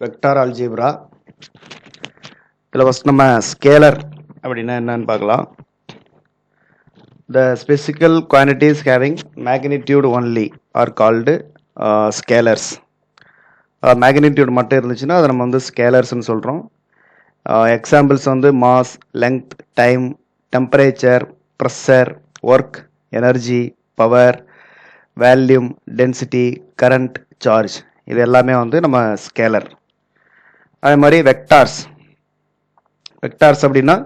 Vector algebra. இதில் first நம்ம scalar அப்படின்னா என்னன்னு பார்க்கலாம். The physical quantities having magnitude only are called scalars. Magnitude மட்டும் இருந்துச்சுன்னா அதை நம்ம வந்து ஸ்கேலர்ஸ்ன்னு சொல்கிறோம். எக்ஸாம்பிள்ஸ் வந்து mass, length, time, temperature, pressure, work, energy, power, volume, density, current, charge, இது எல்லாமே வந்து நம்ம ஸ்கேலர். அதே மாதிரி வெக்டார்ஸ். வெக்டார்ஸ் அப்படின்னா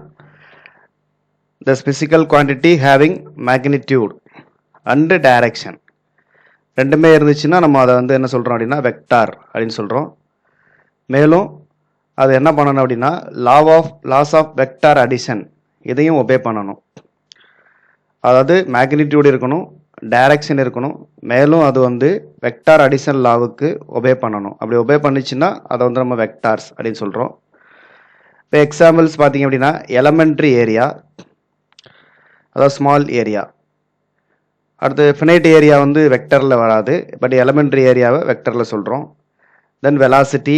the physical quantity having magnitude and direction ரெண்டுமே இருந்துச்சுன்னா நம்ம அதை வந்து என்ன சொல்கிறோம் அப்படின்னா வெக்டார் அப்படின்னு சொல்கிறோம். மேலும் அது என்ன பண்ணணும் அப்படின்னா லாஸ் ஆஃப் வெக்டார் அடிஷன் இதையும் ஒபே பண்ணணும். அதாவது மேக்னிடியூட் இருக்கணும், டைரக்ஷன் இருக்கணும், மேலும் அது வந்து வெக்டார் அடிஷன் லாவுக்கு ஒபே பண்ணணும். அப்படி ஒபே பண்ணிச்சுன்னா அதை வந்து நம்ம வெக்டார்ஸ் அப்படின்னு சொல்கிறோம். இப்போ எக்ஸாம்பிள்ஸ் பார்த்தீங்க அப்படின்னா எலமெண்ட்ரி ஏரியா, அதாவது ஸ்மால் ஏரியா. அடுத்து ஃபினைட் ஏரியா வந்து வெக்டரில் வராது, பட் எலமெண்ட்ரி ஏரியாவை வெக்டரில் சொல்கிறோம். Then velocity,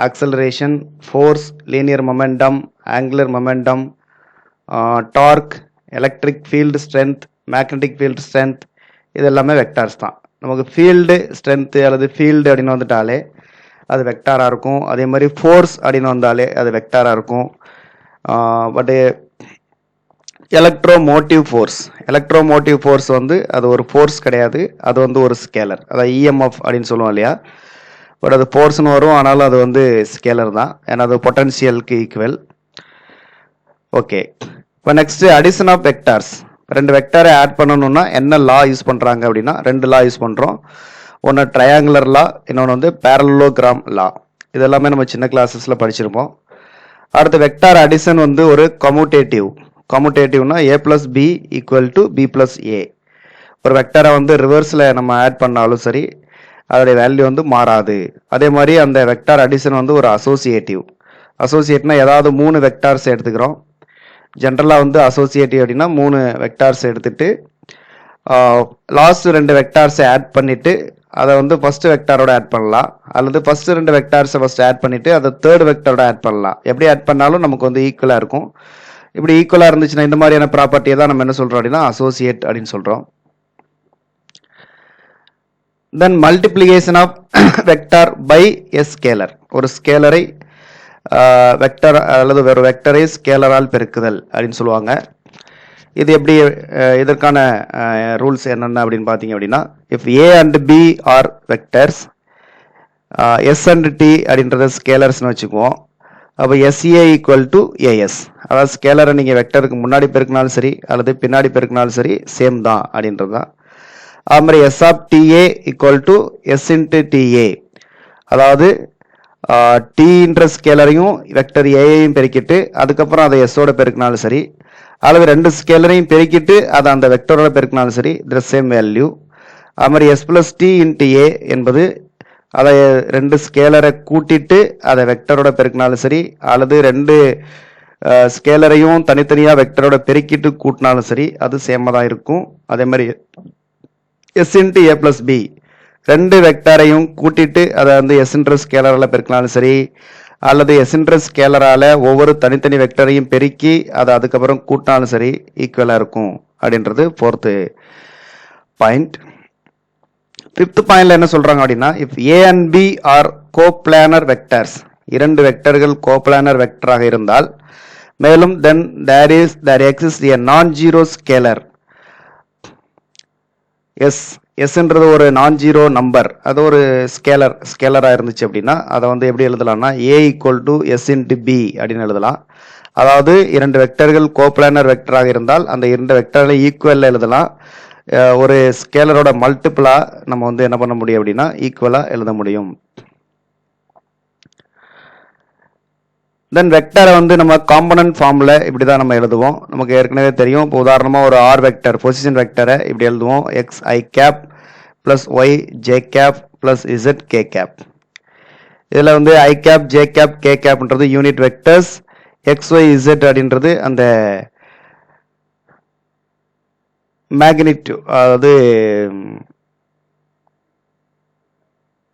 acceleration, force, linear momentum, angular momentum, torque, electric field strength, magnetic field strength, இது எல்லாமே வெக்டார்ஸ் தான். நமக்கு ஃபீல்டு ஸ்ட்ரென்த்து அல்லது ஃபீல்டு அப்படின்னு வந்துட்டாலே அது வெக்டாராக இருக்கும். அதே மாதிரி ஃபோர்ஸ் அப்படின்னு வந்தாலே அது வெக்டாராக இருக்கும். பட்டு எலக்ட்ரோமோட்டிவ் ஃபோர்ஸ் வந்து அது ஒரு ஃபோர்ஸ் கிடையாது, அது வந்து ஒரு ஸ்கேலர். அதாவது இஎம்எஃப் அப்படின்னு சொல்லுவோம் இல்லையா, பட் அது ஃபோர்ஸ்னு வரும், ஆனாலும் அது வந்து ஸ்கேலர் தான், ஏன்னா அது பொட்டன்ஷியலுக்கு ஈக்குவல். ஓகே, இப்போ நெக்ஸ்ட் அடிஷன் ஆஃப் வெக்டார்ஸ். ரெண்டு வெக்டாரை ஆட் பண்ணணும்னா என்ன லா யூஸ் பண்ணுறாங்க அப்படின்னா ரெண்டு லா யூஸ் பண்ணுறோம். ஒன்று ட்ரையாங்குலர் லா, இன்னொன்று வந்து பேரலோகிராம் லா. இது எல்லாமே நம்ம சின்ன கிளாஸஸில் படிச்சிருப்போம். அடுத்து வெக்டார் அடிஷன் வந்து ஒரு கம்யூட்டேட்டிவ்னா a plus b equal to b plus a. ஒரு வெக்டரை வந்து ரிவர்ஸில் நம்ம ஆட் பண்ணாலும் சரி அதோடைய வேல்யூ வந்து மாறாது. அதே மாதிரி அந்த வெக்டார் அடிஷன் வந்து ஒரு அசோசியேட்னா ஏதாவது 3 வெக்டார்ஸ் எடுத்துக்கிறோம். ஜென்ரலாக வந்து அசோசியேட்டிவ் அப்படின்னா 3 வெக்டார்ஸ் எடுத்துட்டு லாஸ்ட் 2 வெக்டார்ஸை ஆட் பண்ணிட்டு அதை வந்து ஃபர்ஸ்ட் வெக்டாரோட ஆட் பண்ணலாம், அல்லது ஃபர்ஸ்ட் 2 வெக்டார்ஸை ஃபர்ஸ்ட் ஆட் பண்ணிட்டு அதை தேர்ட் வெக்டாரோட ஆட் பண்ணலாம். எப்படி ஆட் பண்ணாலும் நமக்கு வந்து ஈக்குவலாக இருக்கும். இப்படி ஈக்குவலாக இருந்துச்சுன்னா இந்த மாதிரியான ப்ராப்பர்ட்டியை தான் நம்ம என்ன சொல்கிறோம் அப்படின்னா அசோசியேட் அப்படின்னு சொல்கிறோம். Then multiplication of vector by a scalar. ஒரு ஸ்கேலரை வெக்டர் அல்லது ஒரு வெக்டரை ஸ்கேலரால் பெருக்குதல் அப்படின்னு சொல்லுவாங்க. இது எப்படி, இதற்கான ரூல்ஸ் என்னென்ன அப்படின்னு பார்த்தீங்க அப்படின்னா, if A and B are vectors, S and T அப்படின்றத ஸ்கேலர்ஸ்னு வச்சுக்குவோம். அப்போ எஸ்ஏ ஈக்குவல் டு ஏஎஸ். அதாவது ஸ்கேலரை நீங்கள் வெக்டருக்கு முன்னாடி பெருக்கினாலும் சரி அல்லது பின்னாடி பெருக்கினாலும் சரி சேம் தான் அப்படின்றது தான். அது மாதிரி S of TA equal to S into TA. அதாவது டீன்ற ஸ்கேலரையும் வெக்டர் ஏயையும் பெருக்கிட்டு அதுக்கப்புறம் அதை எஸ்ஸோட பெருக்கினாலும் சரி, அல்லது 2 ஸ்கேலரையும் பெருக்கிட்டு அதை அந்த வெக்டரோட பெருக்கினாலும் சரி, த சேம் வேல்யூ. அது மாதிரி எஸ் பிளஸ் டி இன்ட்டு ஏ என்பது அதை 2 ஸ்கேலரை கூட்டிட்டு அதை வெக்டரோட பெருக்கினாலும் சரி, அல்லது 2 ஸ்கேலரையும் தனித்தனியாக வெக்டரோட பெருக்கிட்டு கூட்டினாலும் சரி, அது சேமாக தான் இருக்கும். அதே மாதிரி எஸ் இன்ட்டு ஏ பிளஸ் பி, 2 வெக்டாரையும் கூட்டிட்டு அதை வந்து எஸ்ன்ற ஸ்கேலரால் பெருக்கினாலும் சரி, அல்லது எஸ்ன்ற ஸ்கேலரால் ஒவ்வொரு தனித்தனி வெக்டரையும் பெருக்கி அதை அதுக்கப்புறம் கூட்டினாலும் சரி ஈக்குவலாக இருக்கும் அப்படின்றது 4th பாயிண்ட். 5th பாயிண்ட்ல என்ன சொல்றாங்க அப்படின்னா, if A and B are coplanar vectors, 2 வெக்டர்கள் கோப்ளானர் வெக்டராக இருந்தால், மேலும் தென் there exists a non-zero scalar. எஸ்ன்றது ஒரு நான்-ஜீரோ நம்பர், அது ஒரு ஸ்கேலராக இருந்துச்சு அப்படின்னா அதை வந்து எப்படி எழுதலாம்னா A equal to S into B அப்படின்னு எழுதலாம். அதாவது 2 வெக்டர்கள் கோப்ளானர் வெக்டராக இருந்தால் அந்த 2 வெக்டர்களை ஈக்குவலில் எழுதலாம். ஒரு ஸ்கேலரோட மல்டிபிளா நம்ம வந்து என்ன பண்ண முடியும் அப்படின்னா ஈக்குவலா எழுத முடியும். தென் வெக்டரை வந்து நம்ம காம்பனன்ட் ஃபார்ம்ல இப்படி தான் நம்ம எழுதுவோம். நமக்கு ஏற்கனவே தெரியும். இப்போ உதாரணமாக ஒரு ஆர் வெக்டர், பொசிஷன் வெக்டரை இப்படி எழுதுவோம். X I cap plus Y J cap plus Z K cap. இதில் வந்து I cap J cap K கேப்ன்றது unit vectors, X Y Z அப்படின்றது அந்த மேக்னிடியூட், அதாவது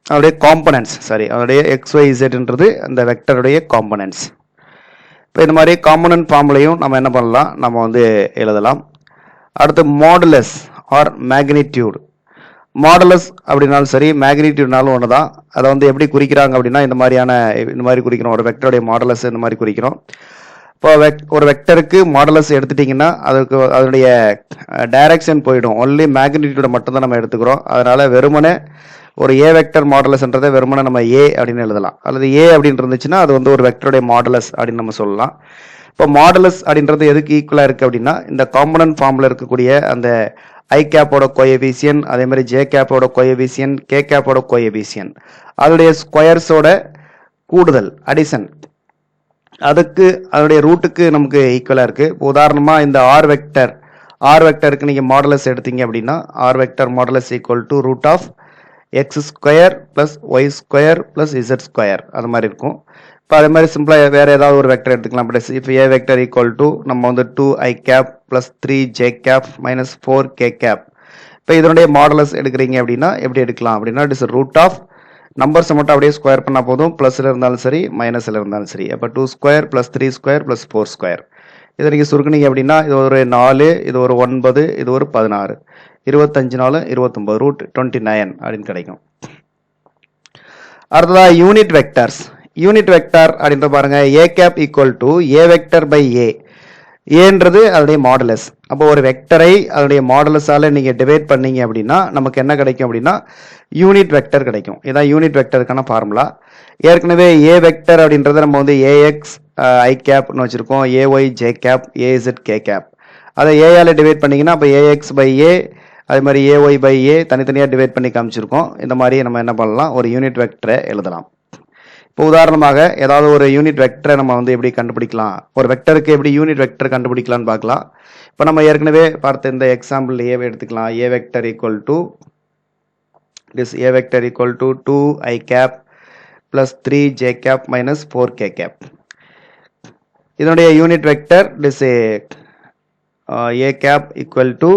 அதோடைய காம்பனன்ட்ஸ், சாரி, அதோடைய XYZன்றது அந்த வெக்டருடைய காம்பனன்ட்ஸ். இப்போ இந்த மாதிரி காம்பனன்ட் ஃபார்ம்லையும் நம்ம என்ன பண்ணலாம், நம்ம வந்து எழுதலாம். அடுத்து மாடுலஸ் ஆர் மேக்னிடியூட். மாடுலஸ் அப்படின்னாலும் சரி, மேக்னிடியூட்னாலும் ஒன்று தான். அதை வந்து எப்படி குறிக்கிறாங்க அப்படின்னா இந்த மாதிரி குறிக்கிறோம். ஒரு வெக்டருடைய மாடுலஸ் இந்த மாதிரி குறிக்கிறோம். இப்போ ஒரு வெக்டருக்கு மாடுலஸ் எடுத்துட்டிங்கன்னா அதனுடைய டைரக்ஷன் போயிடும். ஒன்லி மேக்னிடியூட மட்டும் தான் நம்ம எடுத்துக்கிறோம். அதனால வெறுமனே ஒரு ஏ வெக்டர் மாடுலஸ்ன்றதை வெறுமனே நம்ம ஏ அப்படின்னு எழுதலாம். அல்லது ஏ அப்படின்னு இருந்துச்சுன்னா அது வந்து ஒரு வெக்டருடைய மாடுலஸ் அப்படின்னு நம்ம சொல்லலாம். இப்போ மாடுலஸ் அப்படின்றது எதுக்கு ஈக்குவலாக இருக்குது அப்படின்னா இந்த காம்பனன்ட் ஃபார்மில் இருக்கக்கூடிய அந்த ஐ கேப்போட கோஎஃபிஷியன், அதே மாதிரி ஜே கேப்போட கோஎஃபிஷியன், கே கேப்போட கோஎஃபிஷியன், அதோடைய ஸ்கொயர்ஸோட கூடுதல் அடிஷன், அதுக்கு அதோடைய ரூட்டுக்கு நமக்கு ஈக்குவலாக இருக்குது. இப்போ உதாரணமாக இந்த ஆர் வெக்டருக்கு நீங்கள் மாடுலஸ் எடுத்தீங்க அப்படின்னா R vector modulus equal to root of X square plus Y square plus Z square அது மாதிரி இருக்கும். இப்போ அதே மாதிரி சிம்பிளாக வேறு ஏதாவது ஒரு வெக்டர் எடுத்துக்கலாம். பட் இப்போ ஏ வெக்டர் ஈக்குவல் டு நம்ம வந்து 2i cap plus 3j cap minus 4k cap. இப்போ இதனுடைய மாடுலஸ் எடுக்கிறீங்க அப்படின்னா எப்படி எடுக்கலாம் அப்படின்னா இட் இஸ் ரூட் ஆஃப் நம்பர்ஸை மட்டும் அப்படியே ஸ்கொயர் பண்ணால் போதும். ப்ளஸில் இருந்தாலும் சரி, மைனஸில் இருந்தாலும் சரி. அப்போ 2 square plus 3 square plus 4 square. இதை நீங்கள் சுருக்குனீங்க அப்படின்னா இது ஒரு 4, இது ஒரு 9, இது ஒரு 16, 25 4 29 ரூட் 29 அப்படின்னு கிடைக்கும். அடுத்ததாக யூனிட் வெக்டர்ஸ். யூனிட் வெக்டர் அப்படின்ற பாருங்க, A cap equal to A vector by A. ஏன்றது அதோடைய மாடுலஸ். அப்போ ஒரு வெக்டரை அதோடைய மாடுலஸால நீங்க டிவைட் பண்ணீங்க அப்படின்னா நமக்கு என்ன கிடைக்கும் அப்படின்னா யூனிட் வெக்டர் கிடைக்கும். இதான் யூனிட் வெக்டருக்கான ஃபார்முலா. ஏற்கனவே ஏ வெக்டர் அப்படின்றத நம்ம வந்து ஏஎக்ஸ் ஐ கேப்னு வச்சிருக்கோம், AY J cap, AZ K cap. அதை ஏயால டிவைட் பண்ணீங்கன்னா அப்போ ஏஎக்ஸ் பை ஏ, அதே மாதிரி ஏஒய் பை ஏ தனித்தனியாக டிவைட் பண்ணி காமிச்சிருக்கோம். இந்த மாதிரி நம்ம என்ன பண்ணலாம், ஒரு யூனிட் வெக்டரை எழுதலாம். இப்போ உதாரணமாக ஏதாவது ஒரு யூனிட் வெக்டரை நம்ம வந்து எப்படி கண்டுபிடிக்கலாம், ஒரு வெக்டருக்கு எப்படி யூனிட் வெக்டர் கண்டுபிடிக்கலாம்னு பார்க்கலாம். இப்போ நம்ம ஏற்கனவே பார்த்த இந்த எக்ஸாம்பிள் ஏவை எடுத்துக்கலாம். A vector equal to A vector equal to 2i cap plus 3j cap minus 4k cap. இதனுடைய unit vector this A cap equal to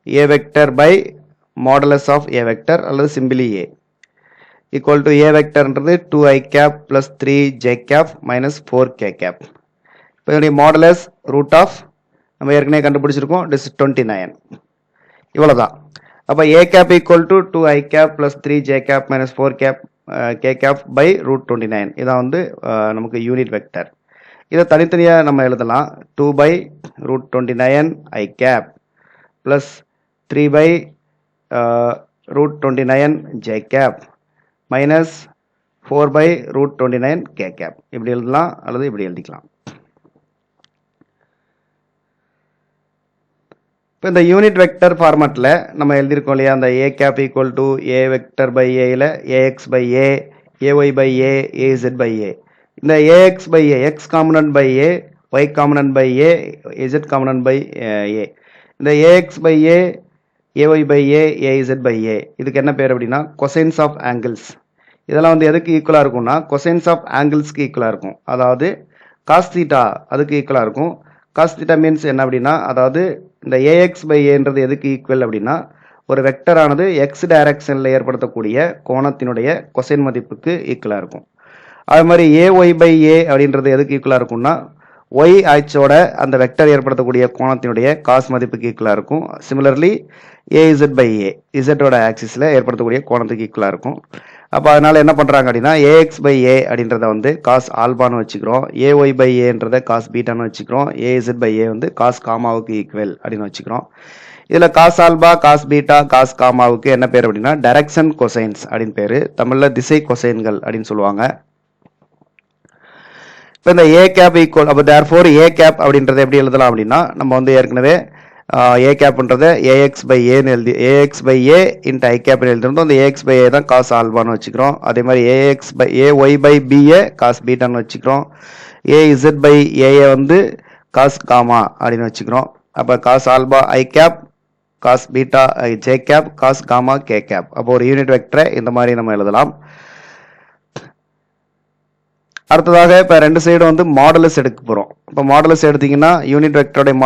A vector by modulus of A vector அல்லது simply A equal to a வெக்டர்ன்றது 2i cap plus 3j cap minus 4k cap. இப்போ இதனுடைய modulus root of நம்ம ஏற்கனவே கண்டுபிடிச்சிருக்கோம், it is 29. இவ்வளோதான். அப்போ a cap equal to 2i cap plus 3j cap minus 4k cap by root 29. இதான் வந்து நமக்கு யூனிட் வெக்டர். இதை தனித்தனியாக நம்ம எழுதலாம். 2 by root 29 i cap plus 3 by root 29 j cap minus 4 by root 29 K cap. இப்படி எழுதலாம் அல்லது இப்படி எழுதிக்கலாம். இப்போ இந்த யூனிட் வெக்டர் ஃபார்மேட்டில் நம்ம எழுதியிருக்கோம் இல்லையா, அந்த A cap equal to A vector by ஏயில் A X by A, A Y by A, A Z by A. இந்த A X by A, X component by A, Y component by A, Z component by A. இந்த A X by A, A Y by A, A Z by A, இதுக்கு என்ன பேர் அப்படின்னா cosines of angles. இதெல்லாம் வந்து எதுக்கு ஈக்குவலாக இருக்கும்னா கொசைன்ஸ் ஆஃப் ஆங்கிள்ஸ்க்கு ஈக்குவலாக இருக்கும். அதாவது காஸ் தீட்டா அதுக்கு ஈக்குவலாக இருக்கும். காஸ் தீட்டா மீன்ஸ் என்ன அப்படின்னா, அதாவது இந்த ஏஎக்ஸ் பை ஏன்றது எதுக்கு ஈக்குவல் அப்படின்னா ஒரு வெக்டரானது எக்ஸ் டைரக்ஷனில் ஏற்படுத்தக்கூடிய கோணத்தினுடைய கொசைன் மதிப்புக்கு ஈக்குவலாக இருக்கும். அது மாதிரி ஏஒய் பை ஏ அப்படின்றது எதுக்கு ஈக்குவலாக இருக்கும்னா ஒய் ஆக்சோட அந்த வெக்டர் ஏற்படுத்தக்கூடிய கோணத்தினுடைய காஸ் மதிப்புக்கு ஈக்குவலாக இருக்கும். சிமிலர்லி ஏஇசட் பை ஏ, இசட்டோட ஆக்சிஸில் ஏற்படுத்தக்கூடிய கோணத்துக்கு ஈக்குவலாக இருக்கும். அப்போ அதனால் என்ன பண்ணுறாங்க அப்படின்னா ஏஎக்ஸ் பை ஏ அப்படின்றத வந்து காஸ் ஆல்பான்னு வச்சுக்கிறோம், ஏஒய் பை ஏன்றதை காஸ் பீட்டான்னு வச்சுக்கிறோம், ஏஇசட் பை ஏ வந்து காஸ் காமாவுக்கு ஈக்குவல் அப்படின்னு வச்சுக்கிறோம். இதில் cos alpha, cos beta, cos காமாவுக்கு என்ன பேர் அப்படின்னா டைரக்ஷன் கொசைன்ஸ் அப்படின்னு பேர். தமிழில் திசை கொசைன்கள் அப்படின்னு சொல்லுவாங்க. இப்போ இந்த ஏ கேப் ஈக்குவல், அப்போ தேர்ஃபோர் ஏ கேப் அப்படின்றத எப்படி எழுதலாம் அப்படின்னா நம்ம வந்து ஏற்கனவே ஏ கேப்ன்றதை ஏஎக்ஸ் பை ஏன்னு எழுதி ஏஎக்ஸ் பை ஏ இன்ட்டு ஐ கேப்னு எழுதிருந்தோம். அந்த ஏஎக்ஸ் பை ஏ தான் காஸ் ஆல்பான்னு வச்சுக்கிறோம். அதே மாதிரி A X by A Y by B A cos பீட்டான்னு வச்சுக்கிறோம். ஏஇசட் பை ஏஏ வந்து காஸ் காமா அப்படின்னு வச்சுக்கிறோம். அப்போ cos alpha I cap, cos beta J cap, cos gamma K cap. அப்போ ஒரு யூனிட் வெக்டரை இந்த மாதிரி நம்ம எழுதலாம். அடுத்ததாக இப்போ ரெண்டு சைடு வந்து மாடுலஸ் எடுக்க போகிறோம். இப்போ மாடுலஸ் எடுத்தீங்கன்னா யூனிட் வெக்டருடைய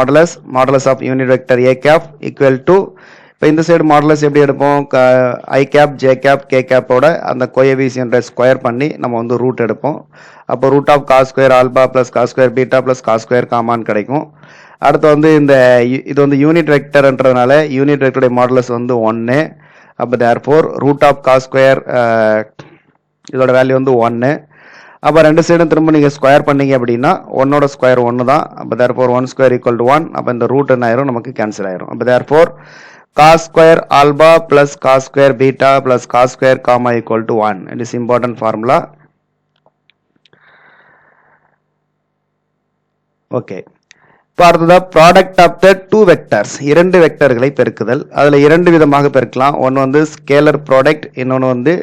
modulus of unit vector A cap equal to இப்போ இந்த சைடு மாடுலஸ் எப்படி எடுப்போம், I cap J cap K கேப்போட அந்த கோஎஃபிஷியன்ட்டை ஸ்கொயர் பண்ணி நம்ம வந்து ரூட் எடுப்போம். அப்போ root of cos square alpha plus cos square beta plus cos square காமான்னு கிடைக்கும். அடுத்து வந்து இது வந்து யூனிட் வெக்டர்ன்றதுனால யூனிட் வெக்டருடைய மாடுலஸ் வந்து 1. அப்போ therefore root of cos square இதோட வேல்யூ வந்து 1. அப்போ ரெண்டு சைடும் திரும்ப நீங்கள் ஸ்கொயர் பண்ணீங்க அப்படின்னா 1ஓட ஸ்கொயர் 1 தான். அப்போ தேர்ஃபோர் 1 ஸ்கொயர் ஈக்குவல் டு 1. அப்போ இந்த ரூட் என்ன ஆயிரும், நமக்கு கேன்சல் ஆயிரும். அப்போ therefore cos square alpha plus cos square beta plus cos square gamma equal to 1. It is important formula. Okay. இப்போ அடுத்ததா product of the two vectors, இரண்டு வெக்டர்களை பெருக்குதல். அதில் இரண்டு விதமாக பெருக்கலாம். ஒன்று வந்து ஸ்கேலர் ப்ராடக்ட், இன்னொன்று வந்து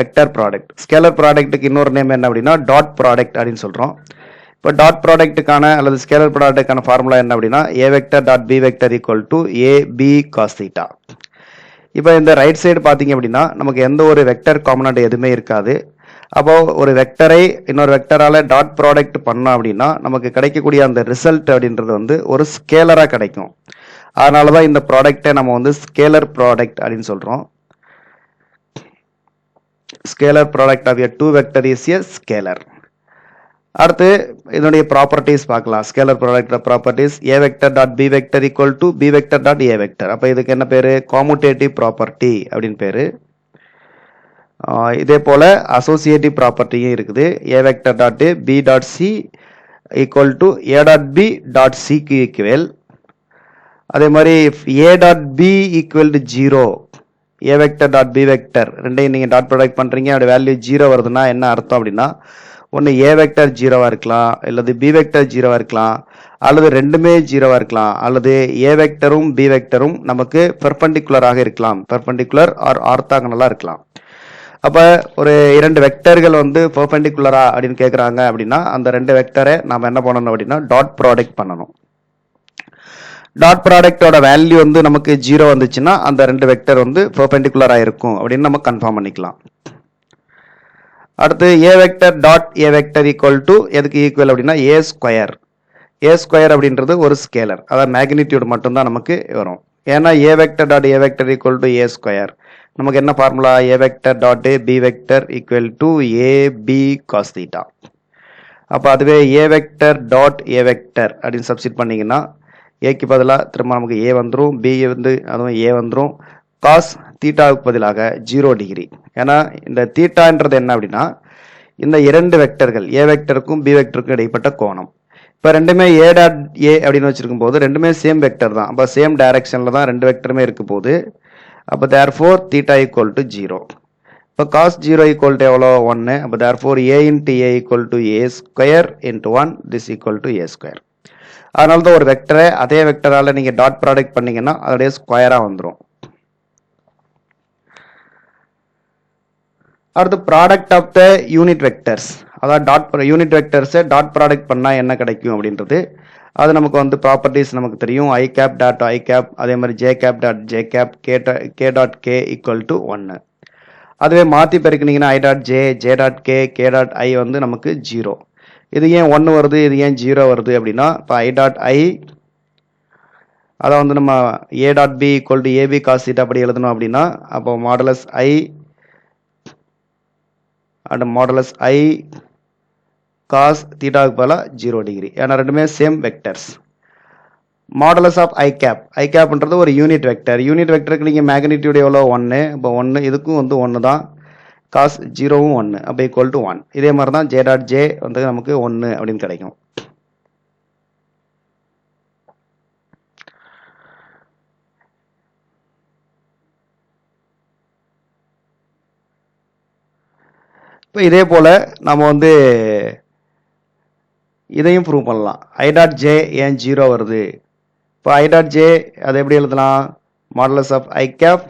வெக்டர் ப்ராடக்ட். ஸ்கேலர் ப்ராடக்ட்டுக்கு இன்னொரு நேம் என்ன அப்படின்னா டாட் ப்ராடக்ட் அப்படின்னு சொல்கிறோம். இப்போ டாட் ப்ராடக்ட்டுக்கான அல்லது ஸ்கேலர் ப்ராடக்ட்டுக்கான ஃபார்முலா என்ன அப்படின்னா A vector dot B vector equal to A B cos theta. இப்போ இந்த ரைட் சைடு பார்த்தீங்க அப்படின்னா நமக்கு எந்த ஒரு வெக்டர் காம்பனண்ட் எதுவுமே இருக்காது. அப்போ ஒரு வெக்டரை இன்னொரு வெக்டரால டாட் ப்ராடக்ட் பண்ணோம் அப்படின்னா நமக்கு கிடைக்கக்கூடிய அந்த ரிசல்ட் அப்படின்றது வந்து ஒரு ஸ்கேலராக கிடைக்கும். அதனால தான் இந்த ப்ராடக்டை நம்ம வந்து ஸ்கேலர் ப்ராடக்ட் அப்படின்னு சொல்கிறோம். Scalar product of a two vector is a scalar. அடுத்து இதனுடைய ப்ராப்பர்ட்டிஸ் பார்க்கலாம். Scalar product properties A vector dot B vector equal to B vector dot A vector. அப்போ இதுக்கு என்ன பேரு, காமுடேட்டிவ் ப்ராப்பர்ட்டி அப்படின்னு பேரு. இதே போல அசோசியேட்டிவ் ப்ராப்பர்ட்டியும் இருக்குது. A vector dot B dot C equal to A dot B dot சிக்கு ஈக்குவல். அதே மாதிரி A dot B equal to 0, A vector dot B vector ரெண்டையும் நீங்கள் டாட் ப்ராடக்ட் பண்ணுறீங்க, அதோட வேல்யூ 0 வருதுன்னா என்ன அர்த்தம் அப்படின்னா ஒன்று ஏ வெக்டர் 0வா இருக்கலாம், அல்லது பி வெக்டர் 0வா இருக்கலாம், அல்லது ரெண்டுமே 0வா இருக்கலாம், அல்லது ஏ வெக்டரும் பி வெக்டரும் நமக்கு பெர்பெண்டிகுலராக இருக்கலாம், பெர்பெண்டிகுலர் ஆர் ஆர்த்தாகனலாக இருக்கலாம். அப்போ ஒரு இரண்டு வெக்டர்கள் வந்து பெர்பெண்டிகுலரா அப்படின்னு கேட்குறாங்க அப்படின்னா அந்த ரெண்டு வெக்டரை நாம் என்ன பண்ணணும் அப்படின்னா டாட் ப்ராடக்ட் பண்ணணும். டாட் ப்ராடக்டோட வேல்யூ வந்து நமக்கு 0 வந்துச்சுன்னா அந்த ரெண்டு வெக்டர் வந்து பெர்பெண்டிகுலராக இருக்கும் அப்படின்னு நம்ம கன்ஃபார்ம் பண்ணிக்கலாம். அடுத்து ஏ vector dot A vector equal to எதுக்கு ஈக்குவல் அப்படின்னா ஏ ஸ்கொயர். ஏ ஸ்கொயர் அப்படின்றது ஒரு ஸ்கேலர், அதாவது மேக்னிடியூட் மட்டும்தான் நமக்கு வரும். ஏன்னா A vector dot A vector equal to A square. நமக்கு என்ன formula, A vector dot B vector equal to A B cos theta. அப்போ அதுவே A vector dot A vector அப்படின்னு சப்ஸ்டிட் பண்ணிங்கன்னா ஏக்கு பதிலாக திரும்ப நமக்கு ஏ வந்துடும், பி வந்து அதுவும் ஏ வந்துடும், காஸ் தீட்டாவுக்கு பதிலாக 0 டிகிரி. ஏன்னா இந்த தீட்டான்றது என்ன அப்படின்னா இந்த இரண்டு வெக்டர்கள் ஏ வெக்டருக்கும் பி வெக்டருக்கும் இடைப்பட்ட கோணம். இப்போ ரெண்டுமே ஏ டாட் ஏ அப்படின்னு வச்சிருக்கும் போது ரெண்டுமே சேம் வெக்டர் தான். அப்போ சேம் டைரக்ஷனில் தான் ரெண்டு வெக்டருமே இருக்க போது. அப்போ தேர்ஃபோர் தீட்டா ஈக்குவல் டு 0. இப்போ காஸ் 0 ஈக்குவல் டு எவ்வளோ, 1. அப்போ therefore A into A equal to A square into 1 this equal to A square. அதனால தான் ஒரு வெக்டரை அதே வெக்டரால் நீங்கள் டாட் ப்ராடக்ட் பண்ணீங்கன்னா அதோடைய ஸ்கொயராக வந்துடும். அடுத்து product of the unit vectors, அதாவது யூனிட் வெக்டர்ஸை டாட் ப்ராடக்ட் பண்ணால் என்ன கிடைக்கும் அப்படின்றது அது நமக்கு வந்து ப்ராப்பர்ட்டிஸ் நமக்கு தெரியும். I cap dot I cap, அதே மாதிரி J cap dot J cap, K dot K equal to 1. அதுவே மாற்றி பெருக்கினீங்கன்னா I dot J, J dot K, K dot I வந்து நமக்கு 0. இது ஏன் 1 வருது, இது ஏன் 0 வருது அப்படின்னா இப்போ ஐ டாட் ஐ அதை வந்து நம்ம A dot B equal to A B cos theta அப்படி எழுதணும் அப்படின்னா அப்போ modulus I and modulus I cos தீட்டாவுக்கு பதிலாக 0 டிகிரி. ஏன்னா ரெண்டுமே same vectors. Modulus of I cap, I கேப்ன்றது ஒரு யூனிட் வெக்டர். யூனிட் வெக்டருக்கு நீங்கள் மேக்னிடியூட் எவ்வளோ, 1. இப்போ 1 இதுக்கும் வந்து 1 தான், காஸ் 0வும் 1, அப்போ ஈக்குவல் டு 1. இதே மாதிரி தான் ஜே டாட் ஜே வந்து நமக்கு 1 அப்படின்னு கிடைக்கும். இப்போ இதே போல் நம்ம வந்து இதையும் ப்ரூவ் பண்ணலாம். ஐ டாட் ஜே ஏன் 0 வருது, இப்போ ஐ டாட் ஜே அதை எப்படி எழுதலாம், modulus of I cap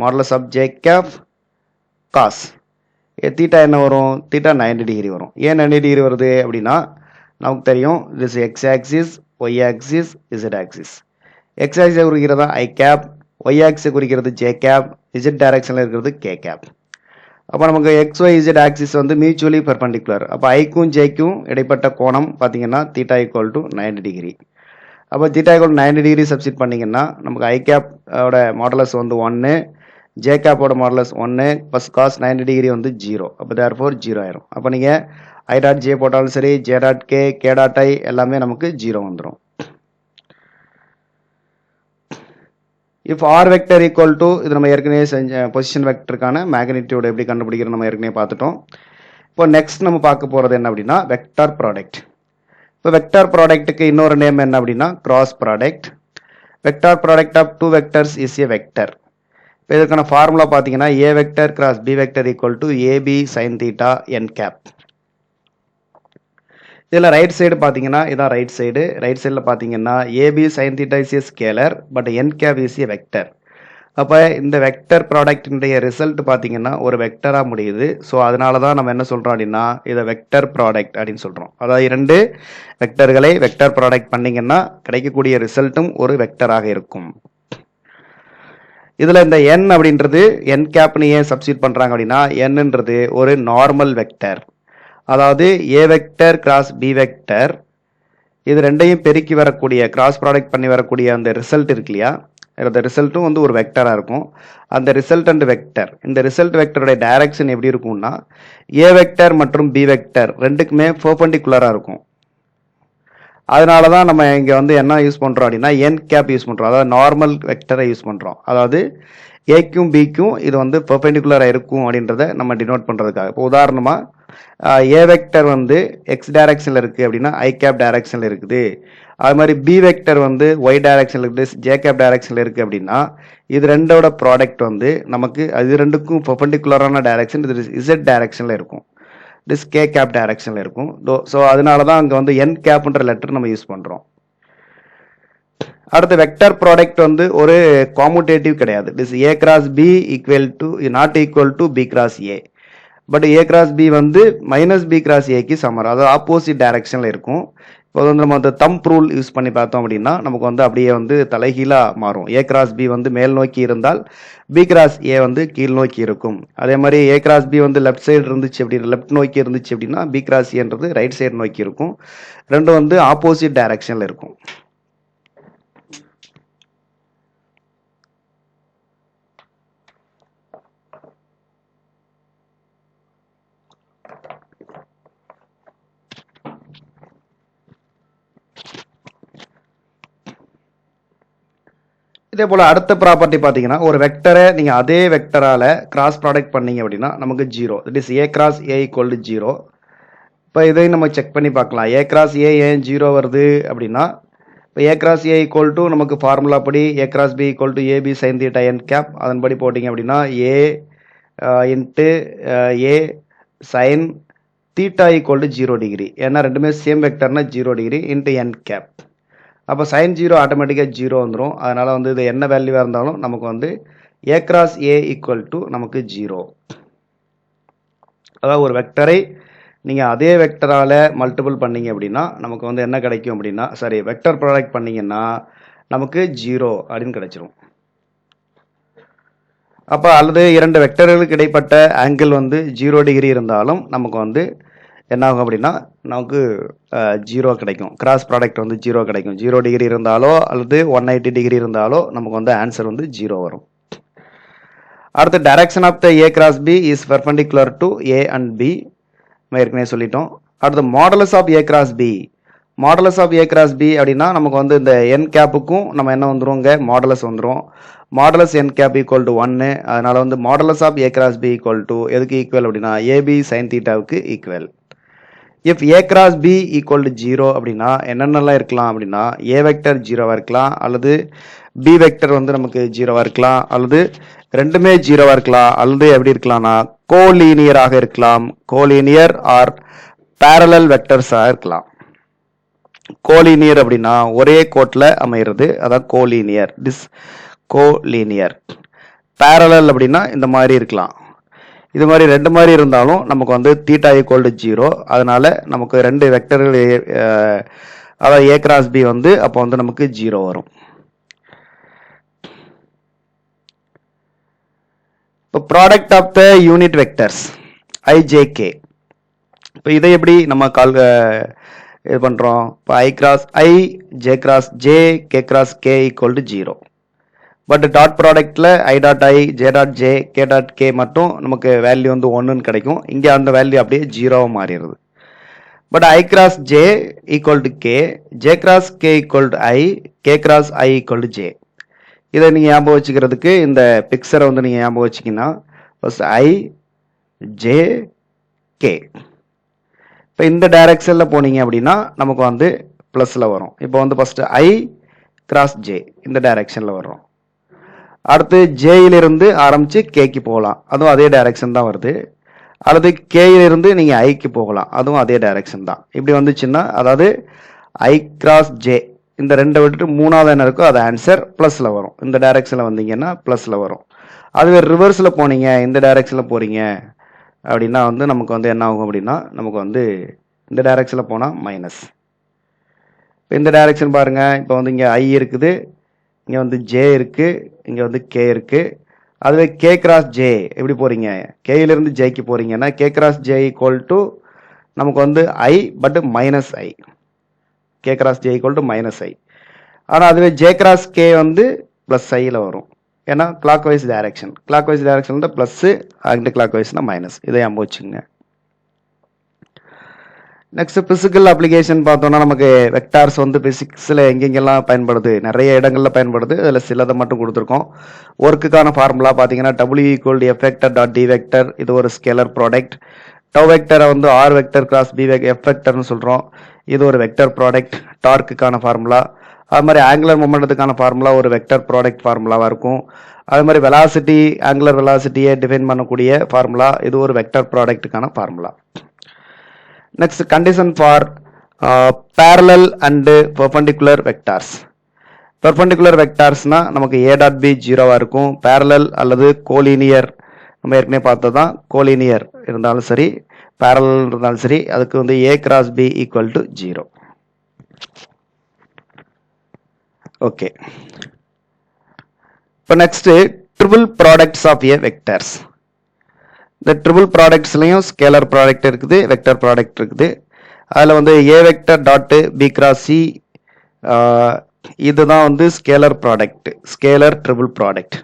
modulus of J cap cos theta என்ன வரும், தீட்டா 90 டிகிரி வரும். ஏன் 90 டிகிரி வருது அப்படின்னா நமக்கு தெரியும் this X axis, Y axis, Z axis. X ஆக்சிஸை குறிக்கிறதா ஐ கேப், ஒய் ஆக்சிஸை குறிக்கிறது ஜே கேப், இசட் டைரக்ஷனில் இருக்கிறது கே கேப். அப்போ நமக்கு எக்ஸ் ஒய் இசட் ஆக்சிஸ் வந்து மியூச்சுவலி பெர்பெண்டிகுலர். அப்போ ஐக்கும் ஜேக்கும் இடைப்பட்ட கோணம் பார்த்தீங்கன்னா தீட்டா ஈக்குவல் டு 90 டிகிரி. அப்போ தீட்டா ஈக்குவல் 90 டிகிரி சப்ஸ்டிட் பண்ணிங்கன்னா நமக்கு ஐ கேப்போட மாடலஸ் வந்து 1, ஜே கேப்போட மாடலஸ் 1 ப்ளஸ் காஸ் 90 டிகிரி வந்து 0. அப்போ தேர்ஃபோர் 0 ஆயிரும். அப்போ நீங்கள் ஐ டாட் ஜே போட்டாலும் சரி, J dot K dot I எல்லாமே நமக்கு 0 வந்துடும். If R vector equal to, இது நம்ம ஏற்கனவே செஞ்ச பொசிஷன் வெக்டருக்கான மேக்னிடியூட் எப்படி கண்டுபிடிக்கிறது நம்ம ஏற்கனவே பார்த்துட்டோம். இப்போ நெக்ஸ்ட் நம்ம பார்க்க போகிறது என்ன அப்படின்னா வெக்டார் ப்ராடக்ட். இப்போ வெக்டார் ப்ராடக்ட்டுக்கு இன்னொரு நேம் என்ன அப்படின்னா cross product. Vector product of two vectors is a vector. இப்போ இதற்கான ஃபார்முலா பார்த்தீங்கன்னா A vector cross B vector equal to AB sine theta N cap. இதில் ரைட் சைடு பார்த்தீங்கன்னா இதான் ரைட் சைடில் பார்த்தீங்கன்னா AB sine theta is a scalar, but N cap is a vector. அப்போ இந்த வெக்டர் ப்ராடக்டினுடைய ரிசல்ட் பார்த்தீங்கன்னா ஒரு வெக்டராக முடியுது. ஸோ அதனால தான் நம்ம என்ன சொல்கிறோம் அப்படின்னா இதை வெக்டர் ப்ராடக்ட் அப்படின்னு சொல்கிறோம். அதாவது இரண்டு வெக்டர்களை வெக்டர் ப்ராடக்ட் பண்ணிங்கன்னா கிடைக்கக்கூடிய ரிசல்ட்டும் ஒரு வெக்டராக இருக்கும். இதில் இந்த n அப்படின்றது n கேப்னு ஏன் சப்ஸ்டிட் பண்ணுறாங்க அப்படின்னா என்னன்றது ஒரு நார்மல் வெக்டர். அதாவது A vector cross B vector இது ரெண்டையும் பெருக்கி வரக்கூடிய கிராஸ் ப்ராடக்ட் பண்ணி வரக்கூடிய அந்த ரிசல்ட் இருக்கு இல்லையா, அந்த ரிசல்ட்டும் வந்து ஒரு வெக்டராக இருக்கும். அந்த ரிசல்ட் அண்ட் வெக்டர், இந்த ரிசல்ட் வெக்டருடைய டைரக்ஷன் எப்படி இருக்கும்னா ஏ வெக்டர் மற்றும் பி வெக்டர் ரெண்டுக்குமே பெர்பெண்டிகுலராக இருக்கும். அதனால தான் நம்ம இங்கே வந்து என்ன யூஸ் பண்ணுறோம் அப்படின்னா என் கேப் யூஸ் பண்ணுறோம். அதாவது நார்மல் வெக்டரை யூஸ் பண்ணுறோம். அதாவது ஏக்கும் பிக்கும் இது வந்து பெர்பெண்டிகுலராக இருக்கும் அப்படின்றத நம்ம டினோட் பண்ணுறதுக்காக. இப்போ உதாரணமாக ஏ வெக்டர் வந்து எக்ஸ் டைரக்ஷனில் இருக்குது அப்படின்னா ஐ கேப் டைரக்ஷனில் இருக்குது. அது மாதிரி பி வெக்டர் வந்து ஒய் டைரக்ஷனில் இருக்குது, ஜே கேப் டைரக்ஷனில் இருக்குது அப்படின்னா இது ரெண்டோட ப்ராடக்ட் வந்து நமக்கு அது ரெண்டுக்கும் பெர்பெண்டிகுலரான டைரக்ஷன் இது இசட் டைரக்ஷனில் இருக்கும், திஸ் கே கேப் டைரக்ஷனில் இருக்கும். ஸோ அதனால தான் அங்கே வந்து என் கேப்ன்ற லெட்டர் நம்ம யூஸ் பண்ணுறோம். அடுத்து வெக்டர் ப்ராடக்ட் வந்து ஒரு காமுடேட்டிவ் கிடையாது. This A cross B equal to not equal to B cross A. But A cross B வந்து மைனஸ் பி கிராஸ் ஏக்கு சமம், அதாவது ஆப்போசிட் டைரக்ஷனில் இருக்கும். இப்போ வந்து நம்ம அந்த தம்ப் ரூல் யூஸ் பண்ணி பார்த்தோம் அப்படின்னா நமக்கு வந்து அப்படியே வந்து தலைகீழாக மாறும். ஏ கிராஸ் பி வந்து மேல் நோக்கி இருந்தால் பி கிராஸ் ஏ வந்து கீழ் நோக்கி இருக்கும். அதே மாதிரி ஏ கிராஸ் பி வந்து லெஃப்ட் சைடு இருந்துச்சு அப்படின்னா லெஃப்ட் நோக்கி இருந்துச்சு அப்படின்னா பி கிராஸ் ஏன்றது ரைட் சைடு நோக்கி இருக்கும். ரெண்டும் வந்து ஆப்போசிட் டைரக்ஷனில் இருக்கும். இதே போல் அடுத்த ப்ராப்பர்ட்டி பார்த்தீங்கன்னா ஒரு வெக்டரை நீங்கள் அதே வெக்டரால் கிராஸ் ப்ராடக்ட் பண்ணீங்க அப்படின்னா நமக்கு 0. It is a cross A equal to 0. இப்போ இதையும் நம்ம செக் பண்ணி பார்க்கலாம். ஏ கிராஸ் ஏ ஏன் 0 வருது அப்படின்னா இப்போ A cross A equal to நமக்கு ஃபார்முலா படி A cross B equal to AB sine theta N cap. அதன்படி போட்டிங்க அப்படின்னா A into A sine theta equal to 0 degree. ஏன்னா ரெண்டுமே சேம் வெக்டர்னா 0 டிகிரி இன்ட்டு என் கேப். அப்போ சைன் 0 ஆட்டோமேட்டிக்காக 0 வந்துடும். அதனால் வந்து இது என்ன வேல்யூவாக இருந்தாலும் நமக்கு வந்து ஏ கிராஸ் ஏ ஈக்குவல் டு நமக்கு 0. அதாவது ஒரு வெக்டரை நீங்கள் அதே வெக்டரால் மல்டிபிள் பண்ணீங்க அப்படின்னா நமக்கு வந்து என்ன கிடைக்கும் அப்படின்னா வெக்டர் ப்ராடக்ட் பண்ணிங்கன்னா நமக்கு 0 அப்படின்னு கிடைச்சிரும். அப்போ அல்லது இரண்டு வெக்டர்களுக்கு இடைப்பட்ட ஆங்கிள் வந்து 0 டிகிரி இருந்தாலும் நமக்கு வந்து என்ன ஆகும் அப்படின்னா நமக்கு 0 கிடைக்கும். கிராஸ் ப்ராடக்ட் வந்து 0 கிடைக்கும். 0 டிகிரி இருந்தாலோ அல்லது 180 டிகிரி இருந்தாலோ நமக்கு வந்து ஆன்சர் வந்து 0 வரும். அடுத்து direction of the A cross B is perpendicular to A and B நம்ம ஏற்கனவே சொல்லிட்டோம். அடுத்து modulus of A cross B. Modulus of A cross B அப்படின்னா நமக்கு வந்து இந்த என் கேப்புக்கும் நம்ம என்ன வந்துருவோங்க மாடலஸ் வந்துடும். Modulus N cap equal to 1. அதனால வந்து modulus of A cross B equal to எதுக்கு ஈக்குவல் அப்படின்னா ஏபி சைன் தீட்டாவுக்கு equal. If A cross B equal to 0 அப்படின்னா என்னென்னலாம் இருக்கலாம் அப்படின்னா ஏ வெக்டர் 0வாக இருக்கலாம், அல்லது பி வெக்டர் வந்து நமக்கு 0வாக இருக்கலாம், அல்லது ரெண்டுமே 0வாக இருக்கலாம், அல்லது எப்படி இருக்கலாம்னா கோலீனியராக இருக்கலாம். கோலீனியர் ஆர் பேரலல் வெக்டர்ஸாக இருக்கலாம். கோலீனியர் அப்படின்னா ஒரே கோட்டில் அமைகிறது, அதான் கோலீனியர். This collinear. பேரலல் அப்படின்னா இந்த மாதிரி இருக்கலாம். இது மாதிரி ரெண்டு மாதிரி இருந்தாலும் நமக்கு வந்து தீட்டா ஈக்குவல் டு 0. அதனால நமக்கு ரெண்டு வெக்டர்கள் அதாவது ஏ கிராஸ் பி வந்து அப்போ வந்து நமக்கு 0 வரும். இப்போ product of the unit vectors IJK. இப்போ இதை எப்படி நம்ம இது பண்ணுறோம். இப்போ I cross I, J cross J, K cross K equal to 0. But dot ப்ராடக்டில் I dot I, J dot J, K dot K மட்டும் நமக்கு வேல்யூ வந்து 1ன்னு கிடைக்கும். இங்கே அந்த வேல்யூ அப்படியே 0 மாறிடுது. But I cross J equal to K, J cross K equal to I, K cross I equal to J. இதை நீங்கள் ஞாபகம் வச்சுக்கிறதுக்கு இந்த பிக்சரை வந்து நீங்கள் ஞாபகம் வச்சிங்கன்னா ஃபர்ஸ்ட் I, J, K. இப்போ இந்த டைரக்ஷனில் போனீங்க அப்படின்னா நமக்கு வந்து ப்ளஸில் வரும். இப்போ வந்து ஃபஸ்ட்டு I cross J இந்த டைரக்ஷனில் வரும். அடுத்து ஜேயிலிருந்து ஆரம்பித்து கேக்கு போகலாம், அதுவும் அதே டைரக்ஷன் தான் வருது. அல்லது கேயிலிருந்து நீங்கள் ஐக்கு போகலாம், அதுவும் அதே டைரக்ஷன் தான். இப்படி வந்துச்சுன்னா அதாவது I cross J இந்த ரெண்டை விட்டுட்டு மூணாவது என்ன இருக்கோ அது ஆன்சர் ப்ளஸில் வரும். இந்த டைரக்ஷனில் வந்தீங்கன்னா ப்ளஸில் வரும். அதுவே ரிவர்ஸில் போனீங்க, இந்த டைரக்ஷனில் போகிறீங்க அப்படின்னா வந்து நமக்கு வந்து என்ன ஆகும் அப்படின்னா நமக்கு வந்து இந்த டைரக்ஷனில் போனால் மைனஸ். இப்போ இந்த டைரக்ஷன் பாருங்கள். இப்போ வந்து இங்கே I இருக்குது, இங்கே வந்து J இருக்குது, இங்கே வந்து K இருக்குது. அதுவே K cross J எப்படி போகிறீங்க, கேயிலிருந்து ஜேக்கு போகிறீங்கன்னா K cross J equal to நமக்கு வந்து I but minus I. K cross J equal to minus I. ஆனால் அதுவே J cross K வந்து ப்ளஸ் ஐயில் வரும். ஏன்னா clockwise direction, clockwise direction வந்து ப்ளஸ்ஸு, ஆன்டி கிளாக் வைஸ்னா மைனஸ். இதை ஞாபகம் வச்சுங்க. நெக்ஸ்ட் பிசிக்கல் அப்ளிகேஷன் பார்த்தோம்னா நமக்கு வெக்டார்ஸ் வந்து பிசிக்ஸில் எங்கெங்கெல்லாம் பயன்படுது, நிறைய இடங்களில் பயன்படுது. அதில் சிலதை மட்டும் கொடுத்துருக்கோம். ஒர்க்குக்கான ஃபார்முலா பார்த்தீங்கன்னா W equal to F vector dot D vector, இது ஒரு ஸ்கேலர் ப்ராடக்ட். டவ் வெக்டரை வந்து R vector cross B F வெக்டர்னு சொல்கிறோம், இது ஒரு வெக்டர் ப்ராடக்ட். டார்க்குக்கான ஃபார்முலா, அது மாதிரி ஆங்குலர் மொமெண்டத்துக்கான ஃபார்முலா ஒரு வெக்டர் ப்ராடக்ட் ஃபார்முலாவாக இருக்கும். அது மாதிரி வெலாசிட்டி, ஆங்குலர் வெலாசிட்டியை டிஃபைன் பண்ணக்கூடிய ஃபார்முலா, இது ஒரு வெக்டர் ப்ராடக்ட்டுக்கான formula. Next condition for parallel and perpendicular vectors. பெர்பெண்டிகுலர் வெக்டார்ஸ்னா நமக்கு A டாட் B 0வாக இருக்கும். பேரலல் அல்லது கோலீனியர், நம்ம ஏற்கனவே பார்த்தது தான். கோலீனியர் இருந்தாலும் சரி, பேரலல் இருந்தாலும் சரி, அதுக்கு வந்து A cross B equal to 0. Okay, இப்போ next triple products of A vectors. இந்த ட்ரிபிள் ப்ராடக்ட்ஸ்லையும் ஸ்கேலர் ப்ராடக்ட் இருக்குது, வெக்டர் ப்ராடக்ட் இருக்குது. அதில் வந்து A vector dot B cross C, இதுதான் வந்து scalar product, scalar triple product.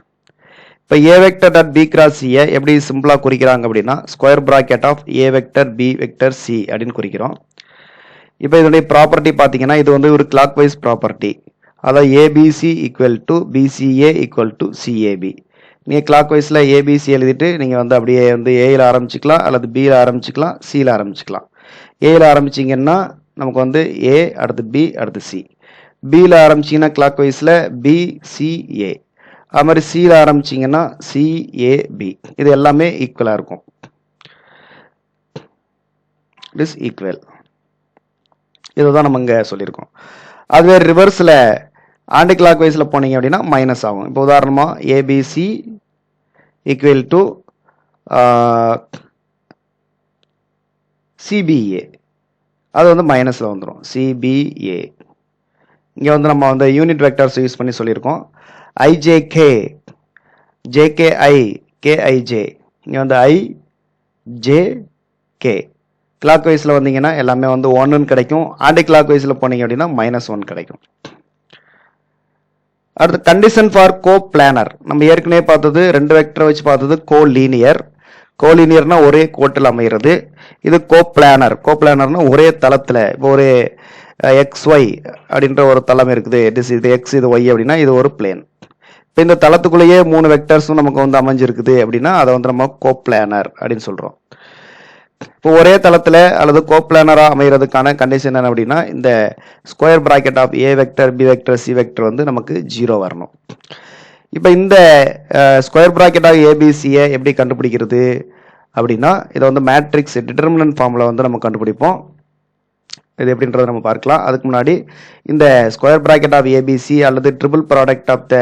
இப்போ A vector dot B cross C எப்படி சிம்பிளாக குறிக்கிறாங்க அப்படின்னா square bracket of A vector B vector C அப்படின்னு குறிக்கிறோம். இப்போ இதனுடைய ப்ராப்பர்ட்டி பார்த்தீங்கன்னா இது வந்து ஒரு கிளாக் வைஸ் ப்ராப்பர்ட்டி. அதாவது ABC equal to BCA equal to CAB. நீங்கள் கிளாக் வைஸில் ABC எழுதிட்டு நீங்கள் வந்து அப்படியே வந்து ஏயில் ஆரம்பிச்சிக்கலாம், அல்லது பியில் ஆரம்பிச்சிக்கலாம், சியில் ஆரம்பிச்சிக்கலாம். ஏயில் ஆரம்பிச்சிங்கன்னா நமக்கு வந்து A அடுத்து B அடுத்து C. பியில் ஆரம்பிச்சிங்கன்னா கிளாக் வைஸில் BCA. அது மாதிரி சியில் ஆரம்பிச்சிங்கன்னா CAB. இது எல்லாமே ஈக்குவலாக இருக்கும். It is equal. இதுதான் நம்ம இங்கே சொல்லியிருக்கோம். அதுவே ரிவர்ஸில் ஆன்டி கிளாக் வைஸில் போனீங்க அப்படின்னா மைனஸ் ஆகும். இப்போ உதாரணமாக ABC ஈக்குவல் டு CBA, அது வந்து மைனஸில் வந்துடும். CBA இங்கே வந்து நம்ம வந்து யூனிட் வெக்டர்ஸ் யூஸ் பண்ணி சொல்லியிருக்கோம். IJK, JKI, KIJ, இங்கே வந்து IJK. கிளாக் வைஸில் வந்தீங்கன்னா எல்லாமே வந்து 1ன்னு கிடைக்கும். ஆன்டி கிளாக் வைஸில் போனீங்க அப்படின்னா -1 கிடைக்கும். அடுத்து கண்டிஷன் ஃபார் கோ பிளானர். நம்ம ஏற்கனவே பார்த்தது ரெண்டு வெக்டரை வச்சு பார்த்தது கோ லீனியர். கோலினியர்னா ஒரே கோட்டில் அமைகிறது. இது கோ பிளானர். கோ பிளானர்னா ஒரே தளத்தில், இப்போ ஒரு XY அப்படின்ற ஒரு தளம் இருக்குது, இது X இது Y அப்படின்னா இது ஒரு பிளேன். இப்போ இந்த தளத்துக்குள்ளேயே 3 வெக்டர்ஸும் நமக்கு வந்து அமைஞ்சிருக்குது அப்படின்னா அதை வந்து நம்ம கோ பிளானர் அப்படின்னு சொல்கிறோம். இப்போ ஒரே தளத்தில் அல்லது கோ பிளானராக அமைகிறதுக்கான கண்டிஷன் என்ன அப்படின்னா இந்த square bracket of A vector B vector C vector வந்து நமக்கு 0 வரணும். இப்போ இந்த ஸ்கொயர் பிராக்கெட் ஆஃப் ABCயை எப்படி கண்டுபிடிக்கிறது அப்படின்னா இதை வந்து மேட்ரிக்ஸ் டிட்டர்மினன்ட் ஃபார்மில் வந்து நம்ம கண்டுபிடிப்போம். இது எப்படின்றத நம்ம பார்க்கலாம். அதுக்கு முன்னாடி இந்த ஸ்கொயர் பிராக்கெட் ஆஃப் ABC அல்லது triple product of the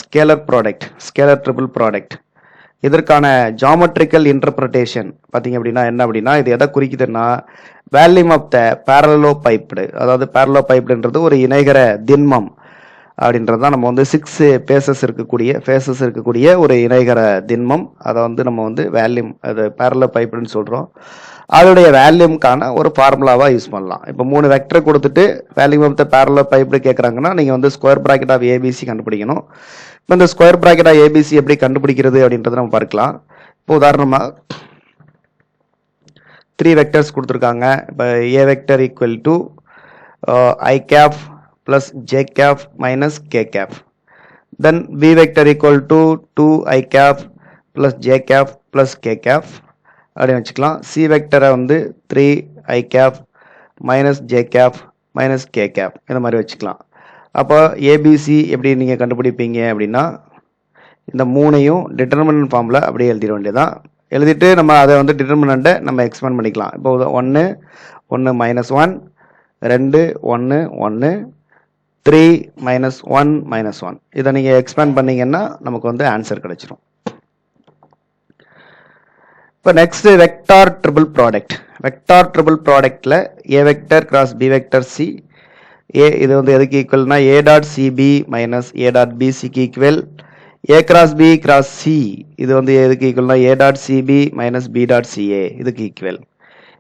scalar product, scalar triple product, இதற்கான ஜாமெட்ரிக்கல் இன்டர்பிரேஷன் பார்த்தீங்க அப்படின்னா என்ன அப்படின்னா இது எதை குறிக்குதுன்னா வேல்யூம் ஆஃப் த பேரலோ பைப்டு. அதாவது பேரலோ பைப்டுன்றது ஒரு இணைகர திண்மம் அப்படின்றது தான். நம்ம வந்து 6 ஃபேஸஸ் இருக்கக்கூடிய ஒரு இணைகர திண்மம். அதை வந்து நம்ம வந்து வேல்யூம், அது பேரலோ பைப்டுன்னு சொல்கிறோம். அதோடைய வேல்யூம்கான ஒரு ஃபார்முலாவாக யூஸ் பண்ணலாம். இப்போ 3 வெக்டர் கொடுத்துட்டு வேல்யூம் ஆஃப் த பேரலல் பைப்டு கேட்குறாங்கன்னா நீங்கள் வந்து ஸ்கொயர் ப்ராக்கெட் ஆஃப் ஏபிசி கண்டுபிடிக்கணும். இப்போ இந்த ஸ்கொயர் ப்ராக்கெட் ஆஃப் ஏபிசி எப்படி கண்டுபிடிக்கிறது அப்படின்றத நம்ம பார்க்கலாம். இப்போ உதாரணமாக 3 வெக்டர்ஸ் கொடுத்துருக்காங்க. இப்போ A vector equal to I cap plus J cap minus K cap. Then B vector equal to 2i cap plus J cap plus K cap அப்படின்னு வச்சுக்கலாம். சி வெக்டரை வந்து 3i cap minus J cap minus K cap இந்த மாதிரி வச்சுக்கலாம். அப்போ ABC எப்படி நீங்கள் கண்டுபிடிப்பீங்க அப்படின்னா இந்த 3ஐயும் டிட்டர்மினன்ட் ஃபார்மில் அப்படியே எழுதிட வேண்டியதான். எழுதிட்டு நம்ம அதை வந்து டிட்டர்மினண்ட்டை நம்ம எக்ஸ்பேண்ட் பண்ணிக்கலாம். இப்போ 1 1 மைனஸ் 1 2 1 1 3 மைனஸ் 1 மைனஸ் 1 இதை நீங்கள் எக்ஸ்பேண்ட் பண்ணிங்கன்னா நமக்கு வந்து ஆன்சர் கிடைச்சிரும். இப்போ next vector triple product. Vector triple ப்ராடக்டில் A vector cross B vector C. A இது வந்து எதுக்கு ஈக்குவல்னா A dot C B minus A dot பிசிக்கு equal. A cross B cross C இது வந்து எதுக்கு ஈக்குவல்னா A dot C B minus B dot C A இதுக்கு ஈக்குவல்.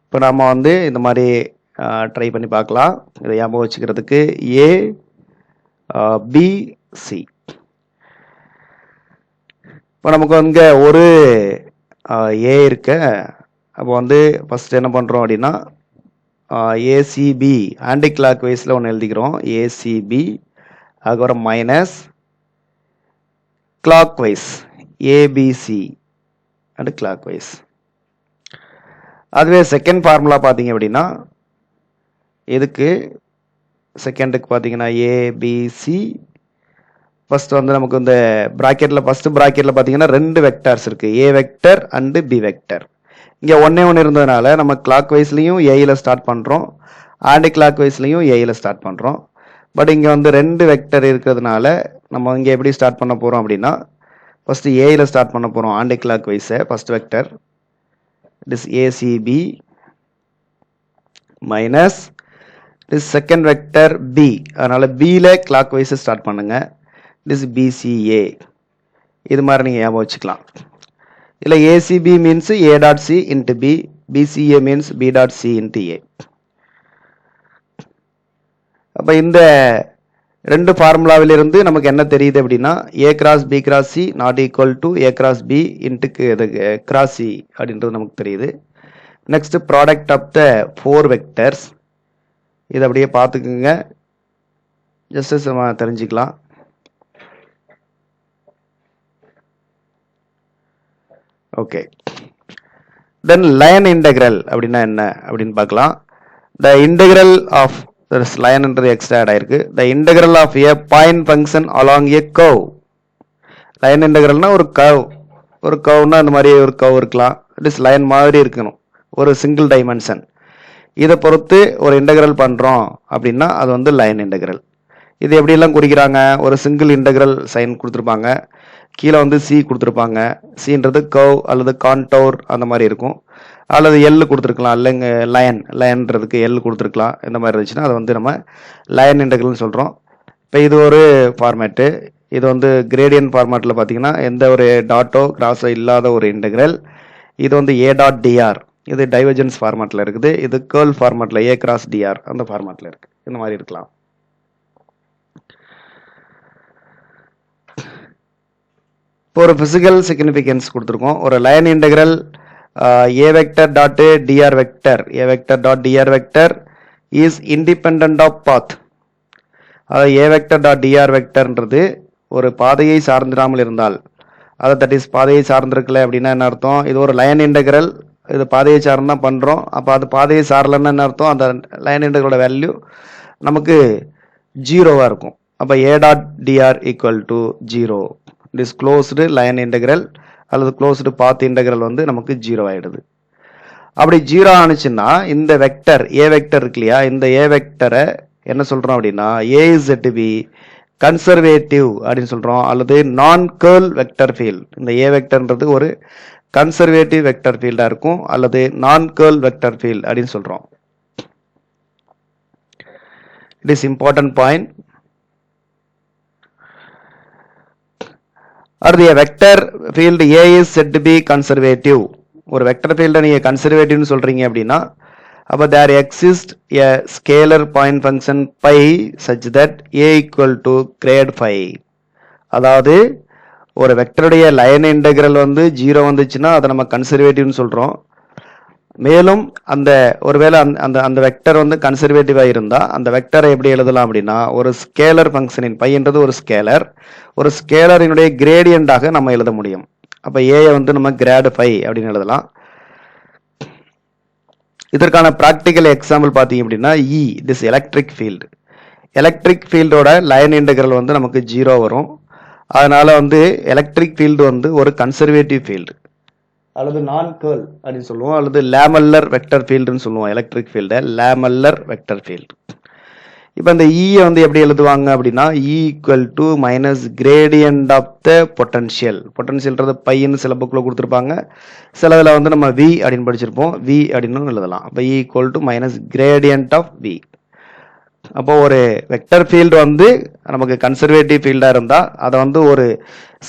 இப்போ நம்ம வந்து இந்த மாதிரி ட்ரை பண்ணி பார்க்கலாம். இதை ஞாபகம் வச்சுக்கிறதுக்கு ஏ பி சி. இப்போ நமக்கு வந்து ஒரு ஏ இருக்க. அப்போ வந்து ஃபஸ்ட் என்ன பண்ணுறோம் அப்படின்னா ஏசிபி ஆன்டி கிளாக் வைஸில் ஒன்று எழுதிக்கிறோம். ஏசிபி அதுக்கப்புறம் minus clockwise ABC and clockwise. அதுவே செகண்ட் ஃபார்முலா பார்த்தீங்க அப்படின்னா இதுக்கு செகண்டுக்கு பார்த்தீங்கன்னா ஏபிசி. ஃபர்ஸ்ட் வந்து நமக்கு இந்த ப்ராக்கெட்டில் ஃபர்ஸ்ட் ப்ராக்கெட்டில் பார்த்தீங்கன்னா 2 வெக்டர்ஸ் இருக்குது, A vector and B vector. இங்கே ஒன்றே ஒன்று இருந்ததுனால நம்ம கிளாக் வைஸ்லையும் ஏயில் ஸ்டார்ட் பண்ணுறோம், ஆன்டி கிளாக் வைஸ்லையும் ஏயில் ஸ்டார்ட் பண்ணுறோம். பட் இங்கே வந்து 2 வெக்டர் இருக்கிறதுனால நம்ம இங்கே எப்படி ஸ்டார்ட் பண்ண போகிறோம் அப்படின்னா ஃபஸ்ட்டு ஏயில் ஸ்டார்ட் பண்ண போகிறோம். ஆன்டி கிளாக் வைஸை first vector it is A C B minus is second vector B. அதனால் பியில் கிளாக் வைஸை ஸ்டார்ட் பண்ணுங்கள். this BCA இது மாதிரி நீங்கள் ஞாபகம் வச்சுக்கலாம். இல்லை ACB means A dot C into B, BCA means B dot C into A. அப்போ இந்த 2 ஃபார்முலாவிலிருந்து நமக்கு என்ன தெரியுது அப்படின்னா A cross B cross C not equal to A cross B into cross C அப்படின்றது நமக்கு தெரியுது. Next product of the 4 vectors இதை அப்படியே பார்த்துக்குங்க, ஜஸ்ட் நம்ம தெரிஞ்சுக்கலாம். ஓகே, தென் லைன் இன்டெக்ரல் அப்படின்னா என்ன அப்படின்னு பார்க்கலாம். த இன்டெக்ரல் ஆஃப் லைன்ன்றது எக்ஸ்ட்ரா ஆட் ஆயிருக்கு. The integral of a point function along a curve. Line இன்டெக்ரல்னா ஒரு கர்வ், ஒரு கர்வ்னா அந்த மாதிரி ஒரு கர்வ் இருக்கலாம். இட் இஸ் லைன் மாதிரி இருக்கணும், ஒரு சிங்கிள் டைமென்ஷன். இதை பொறுத்து ஒரு இன்டெக்ரல் பண்ணுறோம் அப்படின்னா அது வந்து லைன் இன்டெக்ரல். இது எப்படியெல்லாம் குறிக்கிறாங்க, ஒரு சிங்கிள் இன்டெக்ரல் சைன் கொடுத்துருப்பாங்க, கீழே வந்து சி கொடுத்துருப்பாங்க. சின்றது கர்வ் அல்லது கான்டோர் அந்த மாதிரி இருக்கும், அல்லது எல் கொடுத்துருக்கலாம், இல்லைங்க லைன்றதுக்கு எல் கொடுத்துருக்கலாம். இந்த மாதிரி இருந்துச்சுன்னா அது வந்து நம்ம லைன் இன்டெக்ரல்னு சொல்கிறோம். இப்போ இது ஒரு ஃபார்மேட்டு. இது வந்து கிரேடியன்ட் ஃபார்மேட்டில் பார்த்தீங்கன்னா எந்த ஒரு டாட்டோ கிராஸோ இல்லாத ஒரு இன்டெக்ரல். இது வந்து ஏ டாட் டிஆர், இது டைவர்ஜென்ஸ் ஃபார்மேட்டில் இருக்குது. இது கேர்ள் ஃபார்மேட்டில் ஏ கிராஸ் டிஆர் அந்த ஃபார்மேட்டில் இருக்குது. இந்த மாதிரி இருக்கலாம். ஒரு பிசிக்கல் சிக்னிஃபிகன்ஸ் கொடுத்துருக்கோம். ஒரு line integral A vector dot D R vector, A vector dot D R vector is independent of path. அதாவது ஏ வெக்டர் டாட் டிஆர் வெக்டர்ன்றது ஒரு பாதையை சார்ந்திராமல் இருந்தால், அதை தட் இஸ் பாதையை சார்ந்திருக்கல அப்படின்னா என்ன அர்த்தம், இது ஒரு லைன் இன்டெக்ரல், இது பாதையை சார்ந்து தான் பண்ணுறோம். அப்போ அது பாதையை சாரலன்னு என்ன அர்த்தம், அந்த லைன் இன்டெக்ரலோட வேல்யூ நமக்கு 0வாக இருக்கும். அப்போ A dot DR equal to 0. this closed line integral அல்லது closed path integral வந்து நமக்கு 0 ஆயிடுது. அப்படி 0 ஆனிச்சுன்னா இந்த வெக்டர் ஏ வெக்டர் இருக்கு இல்லையா, இந்த ஏ வெக்டரை என்ன சொல்றோம் அப்படின்னா A is said to be conservative அப்படின்னு சொல்றோம், அல்லது நான் கேர்ள் வெக்டர் ஃபீல்ட். இந்த ஏ வெக்டர்ன்றது ஒரு கன்சர்வேட்டிவ் வெக்டர் ஃபீல்டா இருக்கும், அல்லது நான் கேர்ள் வெக்டர் ஃபீல்ட் அப்படின்னு சொல்றோம். It is important point. Or the vector field A is said to be conservative. ஒரு வெக்டர் ஃபீல்டை நீங்கள் கன்சர்வேட்டிவ்னு சொல்கிறீங்க அப்படின்னா அப்போ there exist a scalar point function phi such that A equal to grad phi. அதாவது ஒரு வெக்டருடைய லைன் இன்டெகிரல் வந்து 0 வந்துச்சுன்னா அதை நம்ம கன்சர்வேட்டிவ்னு சொல்கிறோம். மேலும் அந்த ஒருவேளை அந்த அந்த வெக்டர் வந்து கன்சர்வேட்டிவாக இருந்தால் அந்த வெக்டரை எப்படி எழுதலாம் அப்படின்னா ஒரு ஸ்கேலர் ஃபங்க்ஷனின் பையன்றது ஒரு ஸ்கேலரினுடைய கிரேடியண்டாக நம்ம எழுத முடியும். அப்போ ஏயை வந்து நம்ம கிராட் ஃபை அப்படின்னு எழுதலாம். இதற்கான ப்ராக்டிக்கல் எக்ஸாம்பிள் பார்த்தீங்க அப்படின்னா திஸ் எலக்ட்ரிக் ஃபீல்டோட லைன் இன்டெகிரல் வந்து நமக்கு 0 வரும். அதனால வந்து எலக்ட்ரிக் ஃபீல்டு வந்து ஒரு கன்சர்வேட்டிவ் ஃபீல்டு அல்லது நான் கேர்ள் அப்படின்னு சொல்லுவோம், அல்லது லேமல்லர் வெக்டர் ஃபீல்டுன்னு சொல்லுவோம். எலக்ட்ரிக் ஃபீல்டை லேமல்லர் வெக்டர் ஃபீல்டு. இப்போ இந்த ஈயை வந்து எப்படி எழுதுவாங்க அப்படின்னா equal to minus gradient of the பொட்டன்ஷியல்ன்றது பையன்னு சில புக்கில் கொடுத்துருப்பாங்க, சிலதில் வந்து நம்ம வி அப்படின்னு படிச்சிருப்போம், வி அப்படின்னு எழுதலாம். அப்போ equal to minus gradient of V. அப்போ ஒரு வெக்டர் ஃபீல்டு வந்து நமக்கு கன்சர்வேட்டிவ் ஃபீல்டாக இருந்தால் அதை வந்து ஒரு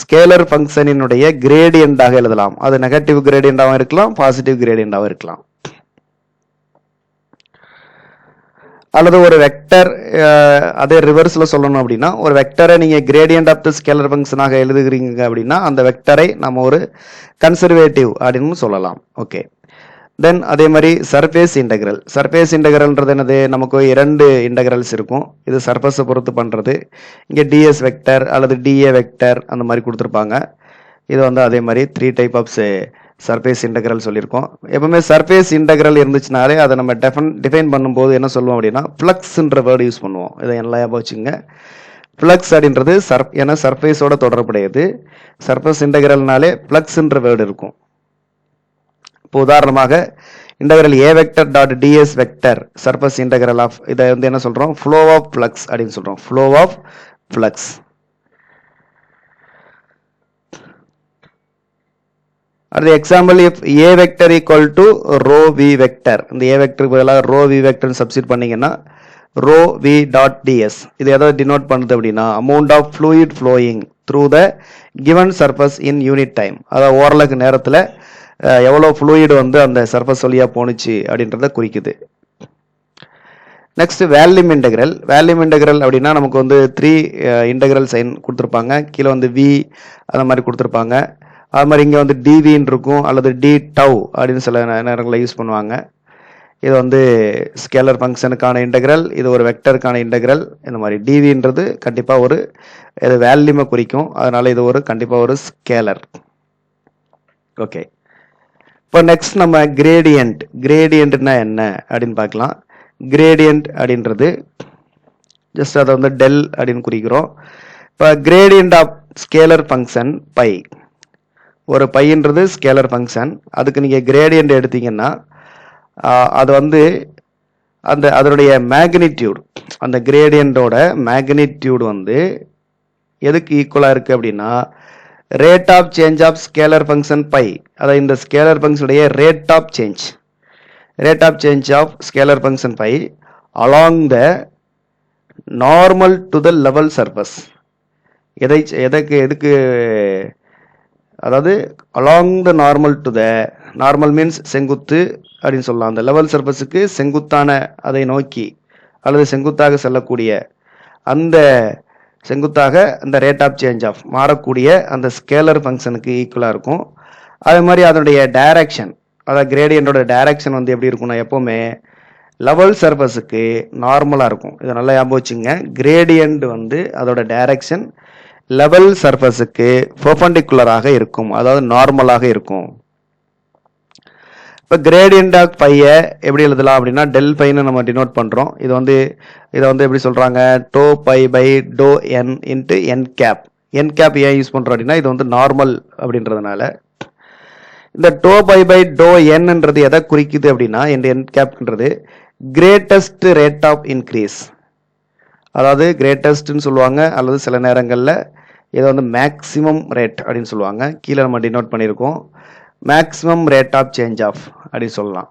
ஸ்கேலர் ஃபங்க்ஷனினுடைய கிரேடியண்டாக எழுதலாம். அது நெகட்டிவ் கிரேடியண்டாகவும் இருக்கலாம், பாசிட்டிவ் கிரேடியண்டாகவும் இருக்கலாம். அல்லது ஒரு வெக்டர் அதே ரிவர்ஸில் சொல்லணும் அப்படின்னா ஒரு வெக்டரை நீங்கள் கிரேடியண்ட் ஆஃப் த ஸ்கேலர் ஃபங்க்ஷனாக எழுதுகிறீங்க அப்படின்னா அந்த வெக்டரை நம்ம ஒரு கன்சர்வேட்டிவ் அப்படின்னு சொல்லலாம். ஓகே. தென் அதே மாதிரி சர்ஃபேஸ் இன்டெகிரல்ன்றது என்னது, நமக்கு 2 இன்டெகிரல்ஸ் இருக்கும். இது சர்ஃபேஸை பொறுத்து பண்ணுறது. இங்கே டிஎஸ் வெக்டர் அல்லது டிஏ வெக்டர் அந்த மாதிரி கொடுத்துருப்பாங்க. இது வந்து அதே மாதிரி 3 டைப் ஆஃப் சர்ஃபேஸ் இன்டெகிரல் சொல்லியிருக்கோம். எப்பவுமே சர்ஃபேஸ் இன்டெகிரல் இருந்துச்சுனாலே அதை நம்ம டிஃபைன் பண்ணும்போது என்ன சொல்லுவோம் அப்படின்னா ஃப்ளக்ஸ்ன்ற வேர்டு யூஸ் பண்ணுவோம். இதை எல்லாம் ஞாபகம் வச்சுங்க. ஃப்ளக்ஸ் அப்படின்றது ஏன்னா சர்ஃபேஸோட தொடர்புடையது. சர்ஃபேஸ் இன்டெகிரல்னாலே ஃப்ளக்ஸ்ன்ற வேர்டு இருக்கும். இப்போ உதாரணமாக integral A vector dot ds vector surface integral of இதை வந்து என்ன சொல்கிறோம், ஃப்ளோ ஆஃப் ஃப்ளக்ஸ் அப்படின்னு சொல்கிறோம். Flow of flux. அடுத்த example, if A vector equal to rho V vector, இந்த ஏ வெக்டருக்கு பதிலாக ரோ வி வெக்டர்னு சப்ஸ்டிட் பண்ணிங்கன்னா ரோ வி டாட் டிஎஸ் இது எதை டினோட் பண்ணுது அப்படின்னா amount of fluid flowing through the given surface in unit time. அதாவது ஓரளவுக்கு நேரத்தில் எவ்வளோ ஃப்ளூயிடு வந்து அந்த சர்ஃபேஸ் வழியாக போணுச்சு அப்படின்றத குறிக்குது. நெக்ஸ்ட் வேல்யூம் இன்டெகிரல் அப்படின்னா நமக்கு வந்து 3 இன்டெகிரல் சைன் கொடுத்துருப்பாங்க. கீழே வந்து வி அந்த மாதிரி கொடுத்துருப்பாங்க. அது மாதிரி இங்கே வந்து டிவின்னு இருக்கும் அல்லது டி டவ் அப்படின்னு சில நேரங்களில் யூஸ் பண்ணுவாங்க. இது வந்து ஸ்கேலர் ஃபங்க்ஷனுக்கான இன்டெகிரல், இது ஒரு வெக்டருக்கான இன்டெகிரல். இந்த மாதிரி டிவின்றது கண்டிப்பாக ஒரு இது வேல்யூமை குறிக்கும், அதனால இது ஒரு கண்டிப்பாக ஒரு ஸ்கேலர். ஓகே. இப்போ நெக்ஸ்ட் நம்ம கிரேடியன்ட்னா என்ன அப்படின்னு பார்க்கலாம். கிரேடியன்ட் அப்படின்றது ஜஸ்ட் அதை வந்து டெல் அப்படின்னு குறிக்கிறோம். இப்போ gradient of scalar function phi, ஒரு பையன்றது ஸ்கேலர் ஃபங்க்ஷன், அதுக்கு நீங்கள் கிரேடியன்ட் எடுத்தீங்கன்னா அது வந்து அதனுடைய மேக்னிடியூட், அந்த கிரேடியண்டோட மேக்னிடியூட் வந்து எதுக்கு ஈக்குவலாக இருக்குது அப்படின்னா rate of change of scalar function phi. அதாவது இந்த ஸ்கேலர் ஃபங்க்ஷனுடைய rate of change of scalar function phi along the normal to the level surface. எதுக்கு அதாவது அலாங் த நார்மல் மீன்ஸ் செங்குத்து அப்படின்னு சொல்லலாம். அந்த லெவல் சர்ஃபேஸுக்கு செங்குத்தான அதை நோக்கி அல்லது செங்குத்தாக செல்லக்கூடிய அந்த செங்குத்தாக அந்த ரேட் ஆஃப் சேஞ்ச் ஆஃப் மாறக்கூடிய அந்த ஸ்கேலர் ஃபங்க்ஷனுக்கு ஈக்குவலாக இருக்கும். அதே மாதிரி அதனுடைய டைரக்ஷன், அதாவது கிரேடியண்டோட டைரக்ஷன் வந்து எப்படி இருக்கும்னா எப்போவுமே லெவல் சர்ஃபேஸுக்கு நார்மலாக இருக்கும். இதை நல்லா ஞாபகம் வச்சுங்க. கிரேடியண்ட் வந்து அதோட டைரக்ஷன் லெவல் சர்ஃபேஸுக்கு பெர்பெண்டிகுலராக இருக்கும், அதாவது நார்மலாக இருக்கும். இப்போ கிரேடியண்ட் ஆஃப் பையை எப்படி எழுதலாம் அப்படின்னா டெல் பைன்னு நம்ம டினோட் பண்ணுறோம். இதை வந்து எப்படி சொல்கிறாங்க, doe phi by doe N into N cap. N cap ஏன் யூஸ் பண்ணுறோம் அப்படின்னா இது வந்து நார்மல் அப்படின்றதுனால. இந்த டோ பை பை டோ என்னன்றது எதை குறிக்குது அப்படின்னா என் கேப்ன்றது கிரேட்டஸ்ட் ரேட் ஆஃப் இன்க்ரீஸ், அதாவது கிரேட்டஸ்ட்னு சொல்லுவாங்க அல்லது சில நேரங்களில் இதை வந்து மேக்ஸிமம் ரேட் அப்படின்னு சொல்லுவாங்க. கீழே நம்ம டினோட் பண்ணியிருக்கோம் maximum rate of change of அப்படின்னு சொல்லலாம்.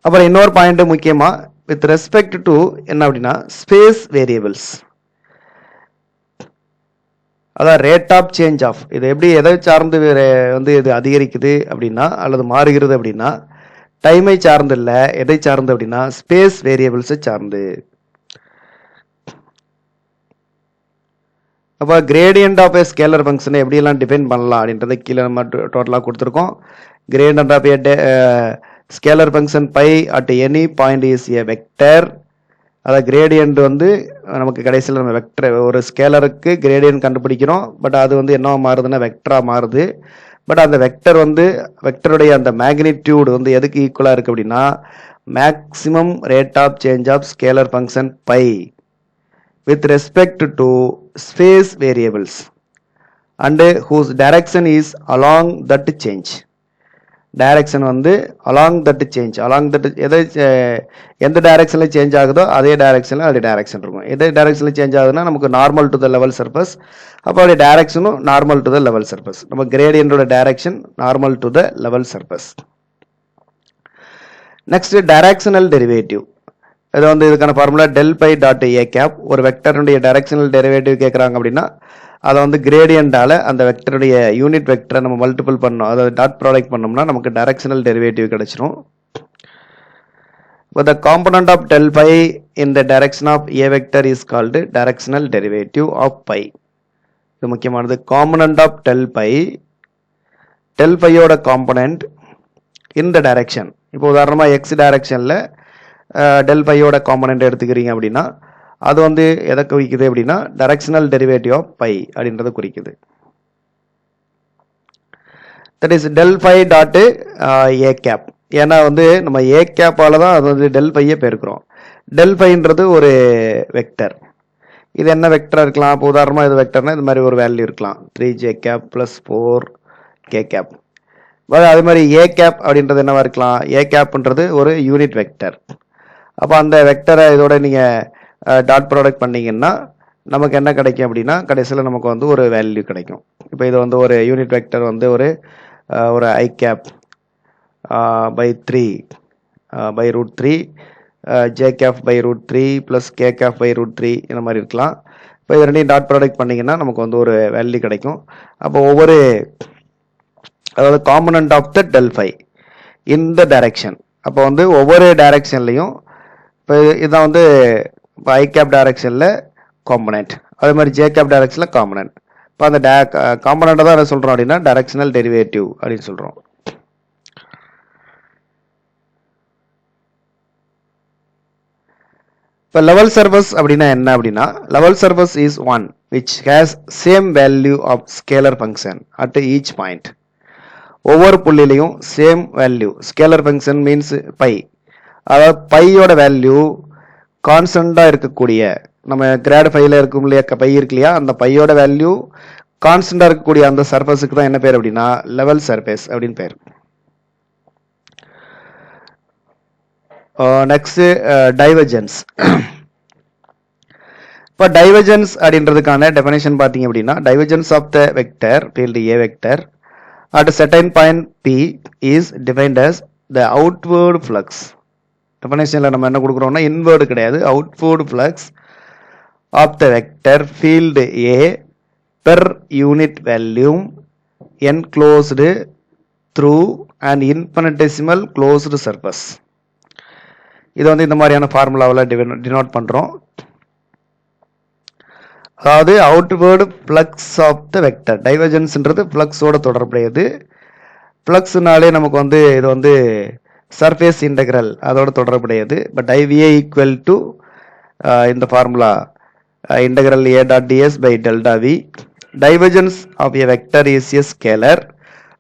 அப்புறம் இன்னொரு பாயிண்ட் முக்கியமாக வித் ரெஸ்பெக்ட் டு என்ன அப்படின்னா ஸ்பேஸ் வேரியபிள்ஸ். அதான் ரேட் ஆஃப் சேஞ்ச் ஆஃப், இது எப்படி எதை சார்ந்து வந்து இது அதிகரிக்குது அப்படின்னா அல்லது மாறுகிறது அப்படின்னா டைமை சார்ந்து இல்லை, எதை சார்ந்து அப்படின்னா ஸ்பேஸ் வேரியபிள்ஸை சார்ந்து. அப்போ கிரேடியன்ட் ஆஃப் ஏ ஸ்கேலர் ஃபங்க்ஷனை எப்படியெல்லாம் டிஃபைன் பண்ணலாம் அப்படின்றத கீழே நம்ம டோட்டலாக கொடுத்துருக்கோம். Gradient of a scalar function phi at any point is a vector. அதாவது கிரேடியன்ட் வந்து நமக்கு கடைசியில் நம்ம வெக்டர், ஒரு ஸ்கேலருக்கு கிரேடியன்ட் கண்டுபிடிக்கிறோம், பட் அது வந்து என்ன மாறுதுன்னா வெக்டராக மாறுது. பட் அந்த வெக்டர் வந்து வெக்டருடைய அந்த மேக்னிடியூட் வந்து எதுக்கு ஈக்குவலாக இருக்குது அப்படின்னா maximum rate of change of scalar function phi with respect to space variables and whose direction is along that change. direction வந்து along that change, along that எந்த டைரக்ஷன்ல சேஞ்ச் ஆகுதோ அதே டைரக்ஷன்ல அது டைரக்ஷன் இருக்கும். எந்த டைரக்ஷன்ல சேஞ்ச் ஆகுதுன்னா நமக்கு normal to the level surface, அப்போ அதோட டைரக்ஷனும் normal to the level surface. நம்ம கிரேடியன்டோட direction normal to the level surface. Next directional derivative. இது வந்து இதுக்கான ஃபார்முலா டெல் பை டாட் ஏ கேப். ஒரு வெக்டருடைய டைரக்ஷனல் டெரிவேட்டிவ் கேட்குறாங்க அப்படின்னா அதை வந்து கிரேடியண்டால அந்த வெக்டருடைய யூனிட் வெக்டரை நம்ம மல்டிபிள் பண்ணோம், அதாவது டாட் ப்ராடக்ட் பண்ணோம்னா நமக்கு டைரக்ஷனல் டெரிவேட்டிவ் கிடைச்சிரும். But the component of del phi in the direction of a vector is called directional derivative of phi. இது முக்கியமானது. component of del phi ஓட component in the direction. இப்போ உதாரணமாக x டைரக்ஷனில் del பையோட காம்பனண்ட் எடுத்துக்கிறீங்க அப்படின்னா அது வந்து எதை குறிக்குது அப்படின்னா டைரக்ஷனல் டெரிவேட்டிவ் ஆஃப் பை அப்படின்றத குறிக்குது. That is del phi dot A cap. ஏன்னா வந்து நம்ம ஏ கேப்பால தான் அது வந்து டெல் பையை பெருக்கிறோம். டெல் பைன்றது ஒரு வெக்டர். இது என்ன வெக்டராக இருக்கலாம்? இப்போ உதாரணமாக இது வெக்டர்னா இது மாதிரி ஒரு வேல்யூ இருக்கலாம், 3j cap plus 4k gap. அதே மாதிரி ஏ கேப் அப்படின்றது என்னவா இருக்கலாம்? ஏ கேப்ன்றது ஒரு யூனிட் வெக்டர். அப்போ அந்த வெக்டரை இதோட நீங்கள் டாட் ப்ராடக்ட் பண்ணிங்கன்னா நமக்கு என்ன கிடைக்கும் அப்படின்னா கடைசியில் நமக்கு வந்து ஒரு வேல்யூ கிடைக்கும். இப்போ இது வந்து ஒரு யூனிட் வெக்டர் வந்து ஒரு i cap by 3 by root 3, j cap by root 3 plus K cap by root 3 இந்த மாதிரி இருக்கலாம். இப்போ இது ரெண்டையும் டாட் ப்ராடக்ட் பண்ணிங்கன்னா நமக்கு வந்து ஒரு வேல்யூ கிடைக்கும். அப்போ ஒவ்வொரு அதாவது component of the del phi in the direction. அப்போ வந்து ஒவ்வொரு டைரக்ஷன்லையும் இப்போ இதுதான் வந்து இப்போ ஐ கேப் டைரக்ஷனில் காம்பனண்ட், அதே மாதிரி ஜே கேப் டைரக்ஷனில் காம்பனண்ட். இப்போ அந்த காம்பனண்ட்டை தான் என்ன சொல்கிறோம் அப்படின்னா டைரக்ஷனல் டெரிவேட்டிவ் அப்படின்னு சொல்கிறோம். இப்போ லெவல் சர்ஃபேஸ் அப்படின்னா என்ன அப்படின்னா level surface is one which has same value of scalar function at each point. ஒவ்வொரு புள்ளிலையும் same value. Scalar function means phi, அதாவது பையோட வேல்யூ கான்ஸ்டண்டாக இருக்கக்கூடிய, நம்ம கிராட் ஃபைல இருக்கும் இல்லையா பை இருக்கு இல்லையா, அந்த பையோட வேல்யூ கான்ஸ்டண்டாக இருக்கக்கூடிய அந்த சர்ஃபேஸுக்கு தான் என்ன பேர் அப்படின்னா லெவல் சர்ஃபேஸ் அப்படின்னு பேர். Next divergence. இப்போ டைவர்ஜென்ஸ் அப்படின்றதுக்கான டெஃபினேஷன் பார்த்தீங்க அப்படின்னா divergence of the vector field A vector at a certain point P is defined as the outward flux. டெஃபினேஷன்ல நம்ம என்ன கொடுக்குறோம்னா இன்வர்டு கிடையாது, outward flux of the vector field A per unit volume enclosed through and infinitesimal closed surface. இது வந்து இந்த மாதிரியான ஃபார்முலாவில் டினோட் பண்ணுறோம். அதாவது outward flux of the vector. டைவர்ஜென்ஸ்ன்றது ஃப்ளக்ஸோட தொடர்புடையது. ஃப்ளக்ஸ்னாலே நமக்கு வந்து இது வந்து சர்ஃபேஸ் இன்டெக்ரல் அதோட தொடர்புடையது. பட் ஐவிஏ ஈக்குவல் டு இந்த formula integral A dot DS by delta V. Divergence of A vector is a scalar.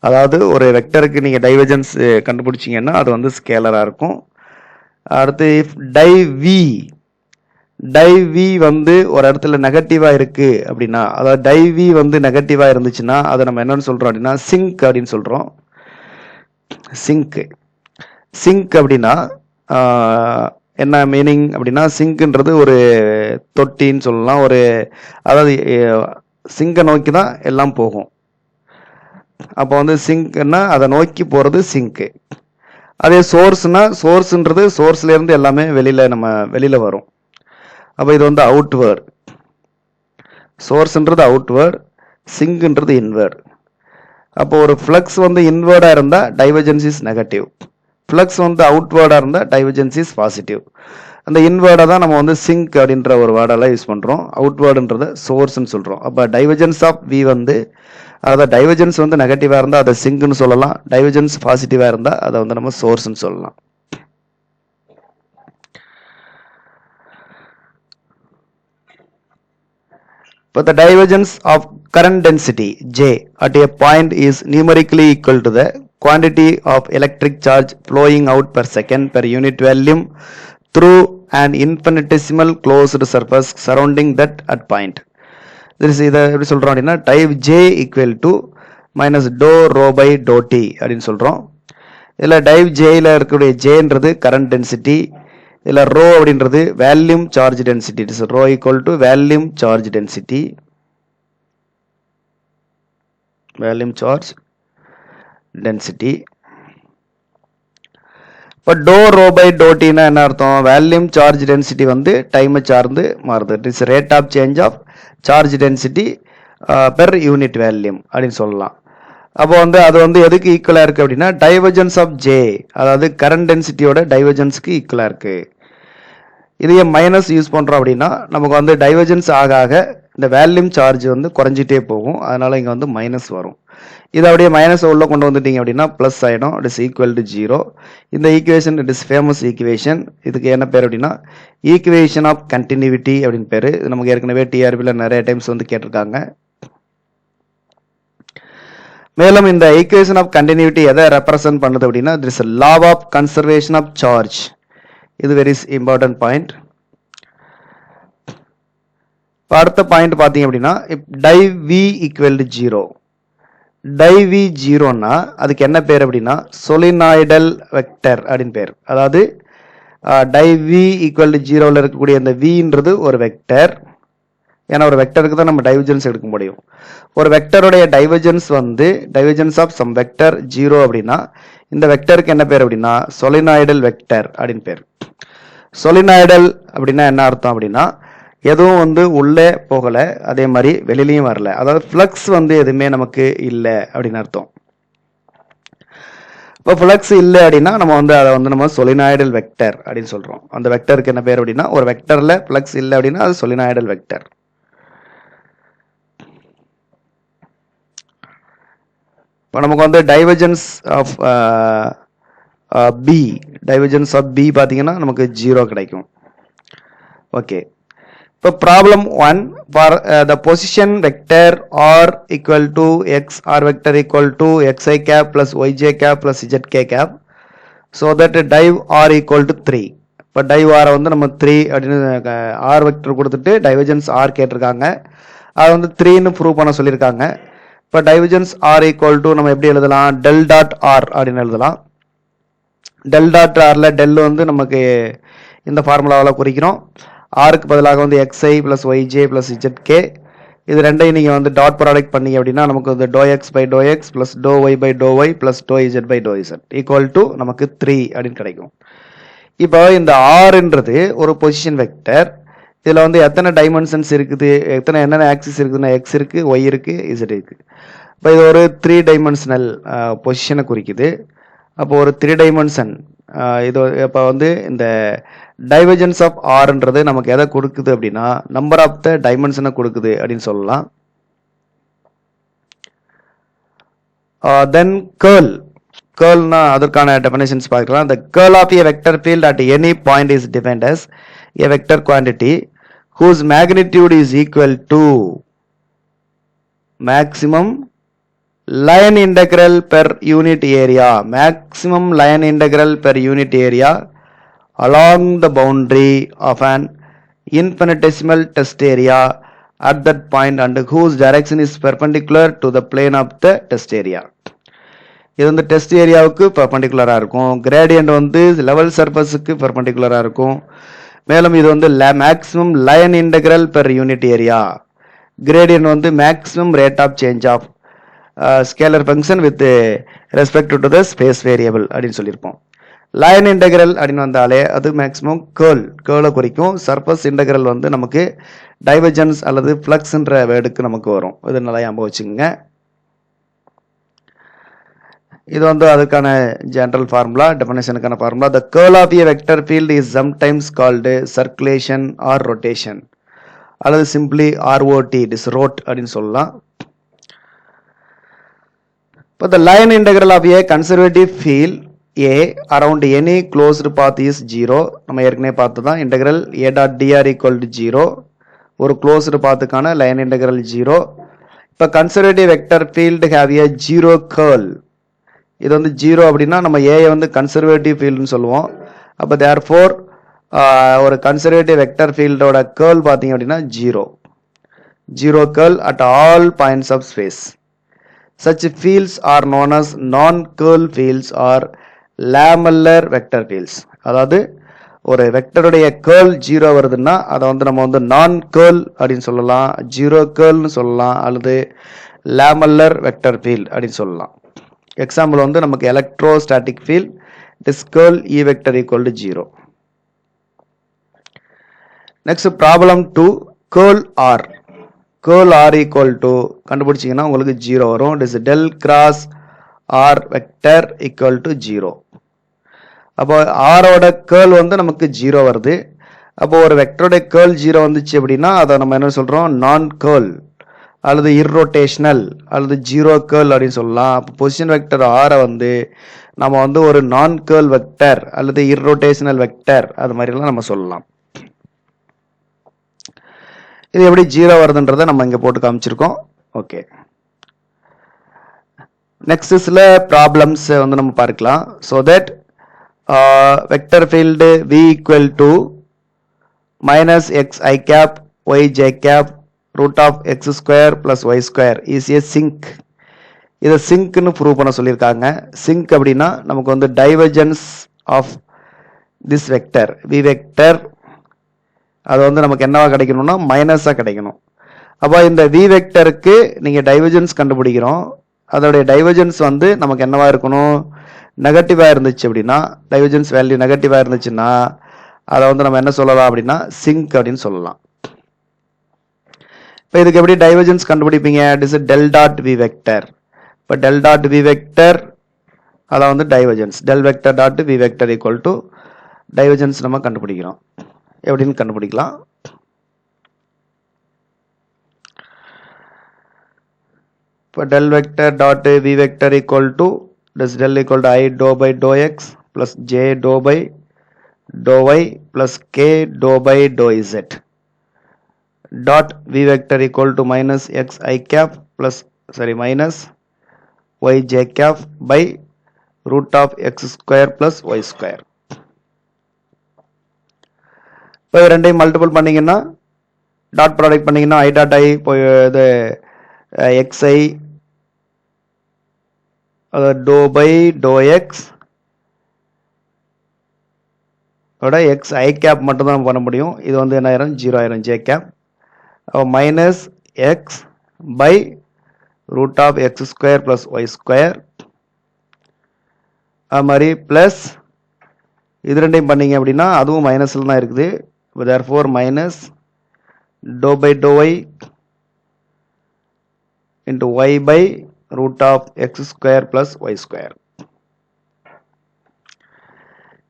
அதாவது ஒரு வெக்டருக்கு நீங்கள் டைவர்ஜென்ஸ் கண்டுபிடிச்சிங்கன்னா அது வந்து ஸ்கேலராக இருக்கும். அடுத்து இஃப் டை வி வந்து ஒரு இடத்துல நெகட்டிவாக இருக்குது அப்படின்னா, அதாவது டை வி வந்து நெகட்டிவாக இருந்துச்சுன்னா அதை நம்ம என்னன்னு சொல்கிறோம் அப்படின்னா சிங்க் அப்படின்னு சொல்கிறோம். சிங்க் அப்படின்னா என்ன மீனிங் அப்படின்னா சிங்க்ன்றது ஒரு தொட்டின்னு சொல்லலாம். ஒரு அதாவது சிங்கை நோக்கி தான் எல்லாம் போகும். அப்போ வந்து சிங்க்னா அதை நோக்கி போகிறது சிங்க்கு. அதே சோர்ஸ்ன்றது சோர்ஸ்லேருந்து எல்லாமே வெளியில் வரும். அப்போ இது வந்து அவுட்வேர்ட். சோர்ஸ்ன்றது அவுட்வேர்ட், சிங்க்ன்றது இன்வேர்ட். அப்போ ஒரு ஃப்ளக்ஸ் வந்து இன்வேர்டாக இருந்தால் டைவர்ஜென்ஸ் இஸ் நெகட்டிவ், ஃப்ளக்ஸ் வந்து அவுட்வேர்டாக இருந்தால் டைவர்ஜென்ஸ் இஸ் பாசிட்டிவ். அந்த இன்வேர்டை தான் நம்ம வந்து சிங்க் அப்படின்ற ஒரு வேர்டெல்லாம் யூஸ் பண்ணுறோம், அவுட்வேர்டுன்றத சோர்ஸ்ன்னு சொல்கிறோம். அப்போ டைவர்ஜென்ஸ் ஆஃப் வி வந்து, அதாவது டைவர்ஜென்ஸ் வந்து நெகட்டிவாக இருந்தால் அதை சிங்க்னு சொல்லலாம், டைவர்ஜென்ஸ் பாசிட்டிவாக இருந்தால் அதை வந்து நம்ம சோர்ஸ்ன்னு சொல்லலாம். But the divergence of current density J at a point is numerically equal to the quantity of electric charge flowing out per second per unit volume through an infinitesimal closed surface surrounding that at point. This is the எப்படி சொல்றோம் அப்படின்னா type J equal to minus dou rho by dou T அப்படின்னு சொல்றோம். இதில் type Jல இருக்கக்கூடிய Jன்றது current density, இதில் ரோ அப்படின்றது volume charge density. It is rho equal to volume charge density, volume charge density. இப்போ டோ ரோ பை டோ டினா என்ன அர்த்தம்? வேல்யூம் சார்ஜ் டென்சிட்டி வந்து டைமை சார்ந்து மாறுது. It is rate of change of charge density per unit volume அப்படின்னு சொல்லலாம். அப்போ வந்து அது வந்து எதுக்கு ஈக்குவலாக இருக்குது அப்படின்னா டைவர்ஜென்ஸ் ஆஃப் ஜே, அதாவது கரண்ட் டென்சிட்டியோட டைவர்ஜென்ஸ்க்கு ஈக்குவலாக இருக்குது. இதையே மைனஸ் யூஸ் பண்ணுறோம் அப்படின்னா நமக்கு வந்து டைவர்ஜென்ஸ் ஆக ஆக இந்த வேல்யூம் சார்ஜ் வந்து குறைஞ்சிட்டே போகும், அதனால இங்கே வந்து மைனஸ் வரும். இதை அப்படியே மைனஸ் உள்ள கொண்டு வந்துட்டீங்க அப்படின்னா ப்ளஸ் ஆகிடும். It is equal to 0. இந்த equation it is famous equation. இதுக்கு என்ன பேர் அப்படின்னா ஈக்குவேஷன் ஆஃப் கண்டினியூட்டி அப்படின்னு பேர். இது நமக்கு ஏற்கனவே டிஆர்பியில் நிறைய டைம்ஸ் வந்து கேட்டிருக்காங்க. மேலும் இந்த ஈக்குவேஷன் ஆஃப் கண்டினியூட்டி எதை ரெப்ரசன்ட் பண்ணுது அப்படின்னா this is law of conservation of charge. இது வெரி இம்பார்ட்டன்ட் பாயிண்ட். அடுத்த பாயிண்ட் பார்த்தீங்க அப்படின்னா div V equal to 0. Div V 0ன்னா அதுக்கு என்ன பேர் அப்படின்னா சொலினாய்டல் வெக்டர் அப்படின்னு பேர். அதாவது டை வி ஈக்குவல் டு 0ல் இருக்கக்கூடிய இந்த வின்றது ஒரு வெக்டர். ஏன்னா ஒரு வெக்டருக்கு தான் நம்ம டைவர்ஜென்ஸ் எடுக்க முடியும். ஒரு வெக்டருடைய டைவர்ஜென்ஸ் வந்து டைவர்ஜென்ஸ் ஆஃப் சம் வெக்டர் 0 அப்படின்னா இந்த வெக்டருக்கு என்ன பேர் அப்படின்னா சொலினாய்டல் வெக்டர் அப்படின்னு பேர். சொலினாய்டல் அப்படின்னா என்ன அர்த்தம் அப்படின்னா எதுவும் வந்து உள்ளே போகலை, அதே மாதிரி வெளியிலையும் வரல, அதாவது ஃப்ளக்ஸ் வந்து எதுவுமே நமக்கு இல்லை அப்படின்னு அர்த்தம். இப்போ ஃப்ளக்ஸ் இல்லை அப்படின்னா நம்ம வந்து அதை வந்து நம்ம சொலினாய்டல் வெக்டர் அப்படின்னு சொல்கிறோம். அந்த வெக்டருக்கு என்ன பேர் அப்படின்னா ஒரு வெக்டரில் ஃப்ளக்ஸ் இல்லை அப்படின்னா அது சொலினாய்டல் வெக்டர். இப்போ நமக்கு வந்து divergence of B, divergence of B பார்த்தீங்கன்னா நமக்கு 0 கிடைக்கும். ஓகே, இப்போ problem 1 for the position vector R equal to X R vector equal to xi cap plus yj cap plus zk cap so that div R equal to 3. இப்போ div ஆரை வந்து நம்ம 3 அப்படின்னு R vector கொடுத்துட்டு divergence R கேட்டிருக்காங்க, அதை வந்து 3ன்னு prove பண்ண சொல்லியிருக்காங்க. இப்போ டைவர்ஜென்ஸ் ஆர் ஈக்குவல் டு நம்ம எப்படி எழுதலாம்? டெல் டாட் ஆர் அப்படின்னு எழுதலாம். டெல் டாட் ஆரில் டெல் வந்து நமக்கு இந்த ஃபார்முலாவில் குறிக்கிறோம். ஆருக்கு பதிலாக வந்து xi plus yj plus zk, இது ரெண்டையும் நீங்கள் வந்து டாட் ப்ராடக்ட் பண்ணீங்க அப்படின்னா நமக்கு வந்து doe X by doe X plus doe Y by doe Y plus doe Z by doe Z equal to நமக்கு 3 அப்படின்னு கிடைக்கும். இப்போ இந்த ஆர்ன்றது ஒரு பொசிஷன் வெக்டர். இதில் வந்து எத்தனை டைமென்ஷன்ஸ் இருக்குது, என்னென்ன ஆக்சிஸ் இருக்குதுன்னா எக்ஸ் இருக்குது, ஒய் இருக்குது, இசட் இருக்குது. இப்போ இது ஒரு 3 டைமென்ஷனல் பொசிஷனை குறிக்குது. அப்போ ஒரு 3 டைமென்ஷன் இது இப்போ வந்து இந்த டைவர்ஜென்ஸ் ஆஃப் ஆர்ன்றது நமக்கு எதை கொடுக்குது அப்படின்னா நம்பர் ஆஃப் த டைமென்ஷனை கொடுக்குது அப்படின்னு சொல்லலாம். தென் கேர்ள்னா அதற்கான டெஃபினேஷன்ஸ் பார்க்கலாம். the curl of a vector field at any point is defined as a vector quantity whose magnitude is equal to maximum line integral per unit area, maximum line integral per unit area along the boundary of an infinitesimal test area at that point and whose direction is perpendicular to the plane of the test area. இது வந்து test ஏரியாவுக்கு பெர்பெண்டிகுலராக இருக்கும், gradient வந்து level சர்ஃபஸுக்கு பெர்பெண்டிகுலராக இருக்கும். மேலும் இது வந்து maximum line integral per unit area, gradient வந்து maximum rate of change of scalar function with respect to the space variable அப்படின்னு சொல்லியிருப்போம். லைன் இன்டெகிரல் அப்படின்னு வந்தாலே அது மேக்ஸிமம் கேர்ளை குறிக்கும். சர்ஃபஸ் இன்டெகிரல் வந்து நமக்கு டைவர்ஜென்ஸ் அல்லது ஃப்ளக்ஸ்ன்ற வேர்டுக்கு நமக்கு வரும். இது நல்லா ஞாபகம் வச்சுக்கோங்க. இது வந்து அதுக்கான ஜெனரல் ஃபார்முலா, டெஃபினேஷனுக்கான formula. The curl of a vector field is sometimes called circulation or rotation அல்லது simply ROT, it is rot அப்படின்னு சொல்லலாம். இப்போ the line integral of a conservative field A around any closed path is 0. நம்ம ஏற்கனவே பார்த்து தான் integral A dot dr equal to 0. ஒரு closed pathக்கான line integral 0. இப்போ conservative vector field have A 0 girl. இது வந்து 0 அப்படின்னா நம்ம A வந்து கன்சர்வேட்டிவ் ஃபீல்டுன்னு சொல்லுவோம். அப்போ தேர்ஃபோர் ஒரு கன்சர்வேட்டிவ் வெக்டர் ஃபீல்டோட கேர்ள் பார்த்தீங்க அப்படின்னா 0 curl at all points of space. Such fields are known as non-curl fields or lamellar vector fields. அதாவது ஒரு வெக்டருடைய கேர்ள் 0 வருதுன்னா அதை வந்து நம்ம வந்து நான் கேர்ள் அப்படின்னு சொல்லலாம், 0 கேர்ள்னு சொல்லலாம், அல்லது லேமல்லர் வெக்டர் ஃபீல்ட் அப்படின்னு சொல்லலாம். எக்ஸாம்பிள் வந்து நமக்கு electrostatic field, this curl E vector equal to 0. Next problem 2, curl R. Curl R equal to கண்டுபிடிச்சிங்கன்னா உங்களுக்கு 0 வரும். It is del cross R vector equal to 0. அப்போ ஆரோட கேர்ள் வந்து நமக்கு 0 வருது. அப்போ ஒரு வெக்டரோட கேர்ள் 0 வந்துச்சு அப்படின்னா அதை நம்ம என்ன சொல்றோம், நான் கேர்ள் அல்லது இர்ரோட்டேஷனல் அல்லது 0 கேர்ள் அப்படின்னு சொல்லலாம். அப்போ பொசிஷன் வெக்டர் ஆரை வந்து நம்ம வந்து ஒரு நான் கேர்ள் வெக்டர் அல்லது இர்ரோட்டேஷனல் வெக்டர் அது மாதிரிலாம் நம்ம சொல்லலாம். இது எப்படி 0 வருதுன்றதை நம்ம இங்கே போட்டு காமிச்சிருக்கோம். ஓகே, நெக்ஸ்ட் சில ப்ராப்ளம்ஸ் வந்து நம்ம பார்க்கலாம். So that vector field V equal to minus X I cap Y J cap root of X square plus Y square is a sink. இதை சிங்க்னு ப்ரூவ் பண்ண சொல்லியிருக்காங்க. சிங்க் அப்படின்னா நமக்கு வந்து divergence of this vector V vector அது வந்து நமக்கு என்னவா கிடைக்கணும்னா மைனஸாக கிடைக்கணும். அப்போ இந்த V வெக்டருக்கு நீங்கள் டைவர்ஜென்ஸ் கண்டுபிடிக்கிறோம். அதோடைய டைவர்ஜென்ஸ் வந்து நமக்கு என்னவா இருக்கணும், நெகட்டிவாக இருந்துச்சு அப்படின்னா, டைவர்ஜென்ஸ் வேல்யூ நெகட்டிவாக இருந்துச்சுன்னா அதை வந்து நம்ம என்ன சொல்லலாம் அப்படின்னா சிங்க் அப்படின்னு சொல்லலாம். இப்போ இதுக்கு எப்படி டைவர்ஜென்ஸ் கண்டுபிடிப்பீங்க, it is del dot V vector. இப்போ டெல் டாட் V வெக்டர் அதை வந்து divergence del vector dot V vector equal to divergence நம்ம கண்டுபிடிக்கிறோம். எப்படின்னு கண்டுபிடிக்கலாம். இப்போ del vector dot V vector equal to this del equal to I dou by dou x plus j dou by dou y plus k dou by dou z dot V vector equal to minus x I cap plus minus y j cap by root of x square plus y square. இப்போ ரெண்டையும் multiple பண்ணீங்கன்னா dot product பண்ணீங்கன்னா I dot I இது xi doe by doe X ஓட X I cap மட்டும் தான் பண்ண முடியும். இது வந்து என்ன ஆயிரும், 0 ஆயிரும், J cap. Minus X by root of X square plus Y square. அது மாதிரி பிளஸ் இது ரெண்டையும் பண்ணீங்க அப்படின்னா அதுவும் மைனஸில் தான் இருக்குது. therefore minus doe by doe Y into y by root of x square plus y square.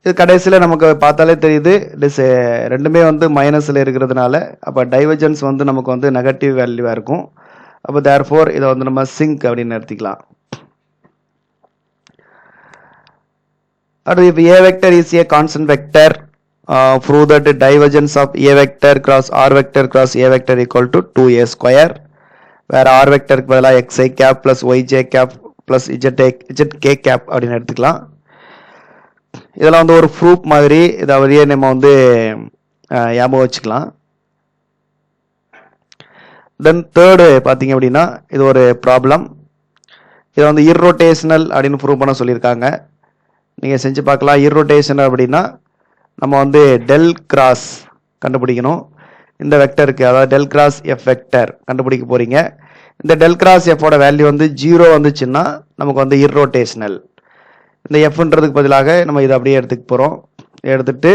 இது கடைசியில் நமக்கு பார்த்தாலே தெரியுது ரெண்டுமே வந்து மைனஸில் இருக்கிறதுனால அப்போ டைவர்ஜென்ஸ் வந்து நமக்கு வந்து நெகட்டிவ் வேல்யூவாக இருக்கும். அப்போ therefore இதை வந்து நம்ம சிங்க் அப்படின்னு எடுத்துக்கலாம். அடுத்து இப்போ A vector is a constant vector, prove that divergence of A vector cross R vector cross A vector equal to 2A square. வேற R வெக்டருக்கு பதிலாக xi cap plus YJ cap plus Z K cap அப்படின்னு எடுத்துக்கலாம். இதெல்லாம் வந்து ஒரு proof மாதிரி இதை நம்ம வந்து ஞாபகம் வச்சுக்கலாம். தென் தேர்டு பார்த்தீங்க அப்படின்னா இது ஒரு ப்ராப்ளம். இதை வந்து இர்ரோட்டேஷனல் அப்படின்னு ப்ரூவ் பண்ண சொல்லியிருக்காங்க. நீங்கள் செஞ்சு பார்க்கலாம். இர்ரோட்டேஷனல் அப்படின்னா நம்ம வந்து டெல் கிராஸ் கண்டுபிடிக்கணும். இந்த வெக்டருக்கு அதாவது டெல் கிராஸ் எஃப் வெக்டர் கண்டுபிடிக்க போறீங்க. இந்த டெல் கிராஸ் எஃபோட வேல்யூ வந்து 0 வந்துச்சுன்னா நமக்கு வந்து இர்ரோட்டேஷனல். இந்த எஃப்ன்றதுக்கு பதிலாக நம்ம இதை அப்படியே எடுத்துக்க போகிறோம். எடுத்துட்டு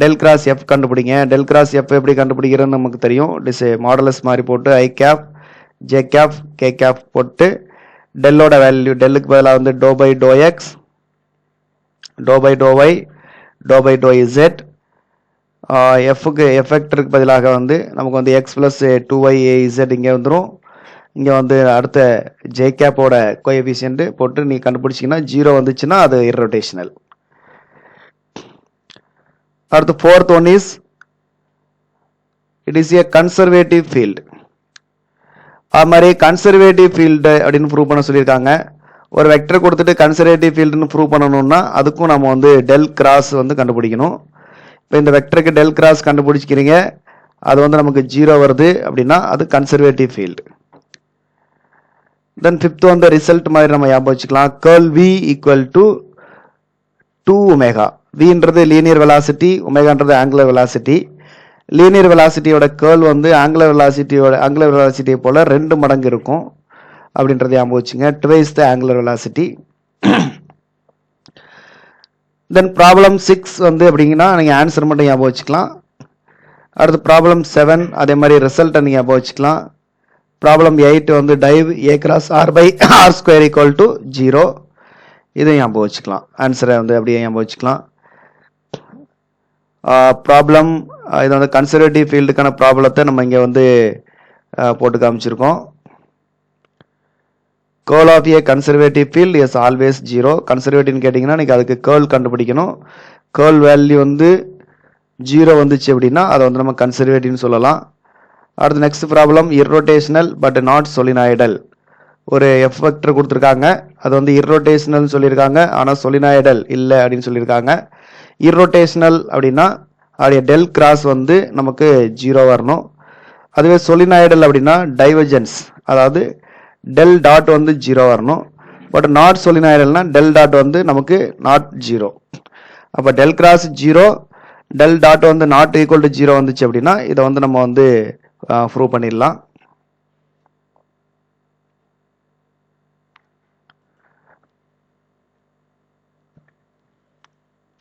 டெல் கிராஸ் எஃப் கண்டுபிடிங்க. டெல் கிராஸ் எஃப் எப்படி கண்டுபிடிக்கிறதுன்னு நமக்கு தெரியும். மாடலஸ் மாதிரி போட்டு i cap J cap k cap போட்டு டெல்லோட வேல்யூ டெல்லுக்கு பதிலாக வந்து doe by doe x doe by doe y doe by doe z எஃப்க்கு எஃபெக்டருக்கு பதிலாக வந்து நமக்கு வந்து எக்ஸ் ப்ளஸ் 2y இசட் இங்கே வந்துடும். இங்கே வந்து அடுத்த ஜே கேப்போட கோஎஃபிஷியன்ட் போட்டு நீ கண்டுபிடிச்சிங்கன்னா 0 வந்துச்சுன்னா அது இர்ரோட்டேஷனல். அடுத்து fourth one is it is a conservative field. அது மாதிரி கன்சர்வேட்டிவ் ஃபீல்டு அப்படின்னு ப்ரூவ் பண்ண சொல்லியிருக்காங்க. ஒரு வெக்டர் கொடுத்துட்டு கன்சர்வேட்டிவ் ஃபீல்டுன்னு ப்ரூவ் பண்ணணும்னா அதுக்கும் நம்ம வந்து டெல் கிராஸ் வந்து கண்டுபிடிக்கணும். இப்போ இந்த வெக்டருக்கு டெல் கிராஸ் கண்டுபிடிச்சிக்கிறீங்க, அது வந்து நமக்கு 0 வருது அப்படின்னா அது கன்சர்வேட்டிவ் ஃபீல்டு. தென் ஃபிஃப்த் வந்து ரிசல்ட் மாதிரி நம்ம ஞாபகம் வச்சுக்கலாம். Curl V equal to 2 omega. வின்றது லீனியர் வெலாசிட்டி, ஒமேகான்றது ஆங்குலர் வெலாசிட்டி. லீனியர் வெலாசிட்டியோட கேர்ள் வந்து ஆங்குலர் வெலாசிட்டியை போல 2 மடங்கு இருக்கும் அப்படின்றத ஞாபகம் வச்சுங்க. Twice the angular velocity. Then problem 6 வந்து அப்படிங்கன்னா நீங்கள் ஆன்சர் மட்டும் ஞாபகம் வச்சுக்கலாம். அடுத்து ப்ராப்ளம் 7 அதே மாதிரி ரிசல்ட்டை நீங்கள் ஞாபகம் வச்சுக்கலாம். ப்ராப்ளம் 8 வந்து div A cross R by R square equal to 0. இதை ஞாபகம் வச்சுக்கலாம். ஆன்சரை வந்து அப்படியே ஞாபகம் வச்சுக்கலாம். ப்ராப்ளம் இது வந்து கன்சர்வேட்டிவ் ஃபீல்டுக்கான ப்ராப்ளத்தை நம்ம இங்கே வந்து போட்டு காமிச்சிருக்கோம். Curl of a conservative field is always 0. கன்சர்வேட்டிவ்னு கேட்டிங்கன்னா நீங்கள் அதுக்கு கேர்ள் கண்டுபிடிக்கணும். கேர்ள் வேல்யூ வந்து 0 வந்துச்சு அப்படின்னா அதை வந்து நம்ம கன்சர்வேட்டிவ்னு சொல்லலாம். அடுத்து நெக்ஸ்ட் ப்ராப்ளம் இர்ரோட்டேஷனல் பட் நாட் சொலினாய்டல். ஒரு எஃப் வெக்டர் கொடுத்துருக்காங்க, அது வந்து இர்ரோட்டேஷனல் சொல்லியிருக்காங்க, ஆனால் சொலினாய்டல் இல்லை அப்படின்னு சொல்லியிருக்காங்க. இர்ரோட்டேஷனல் அப்படின்னா அதோடைய டெல் கிராஸ் வந்து நமக்கு 0 வரணும். அதுவே சொலினாய்டல் அப்படின்னா டைவர்ஜென்ஸ், அதாவது டெல் டாட் வந்து 0 வரணும். பட் நாட் சொலினாய்டல்னா டெல் டாட் வந்து நமக்கு நாட் 0. அப்போ டெல் கிராஸ் 0, டெல் டாட் வந்து நாட் ஈக்குவல் டு 0 வந்துச்சு அப்படின்னா இதை வந்து நம்ம வந்து ப்ரூவ் பண்ணிடலாம்.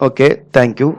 Okay, thank you.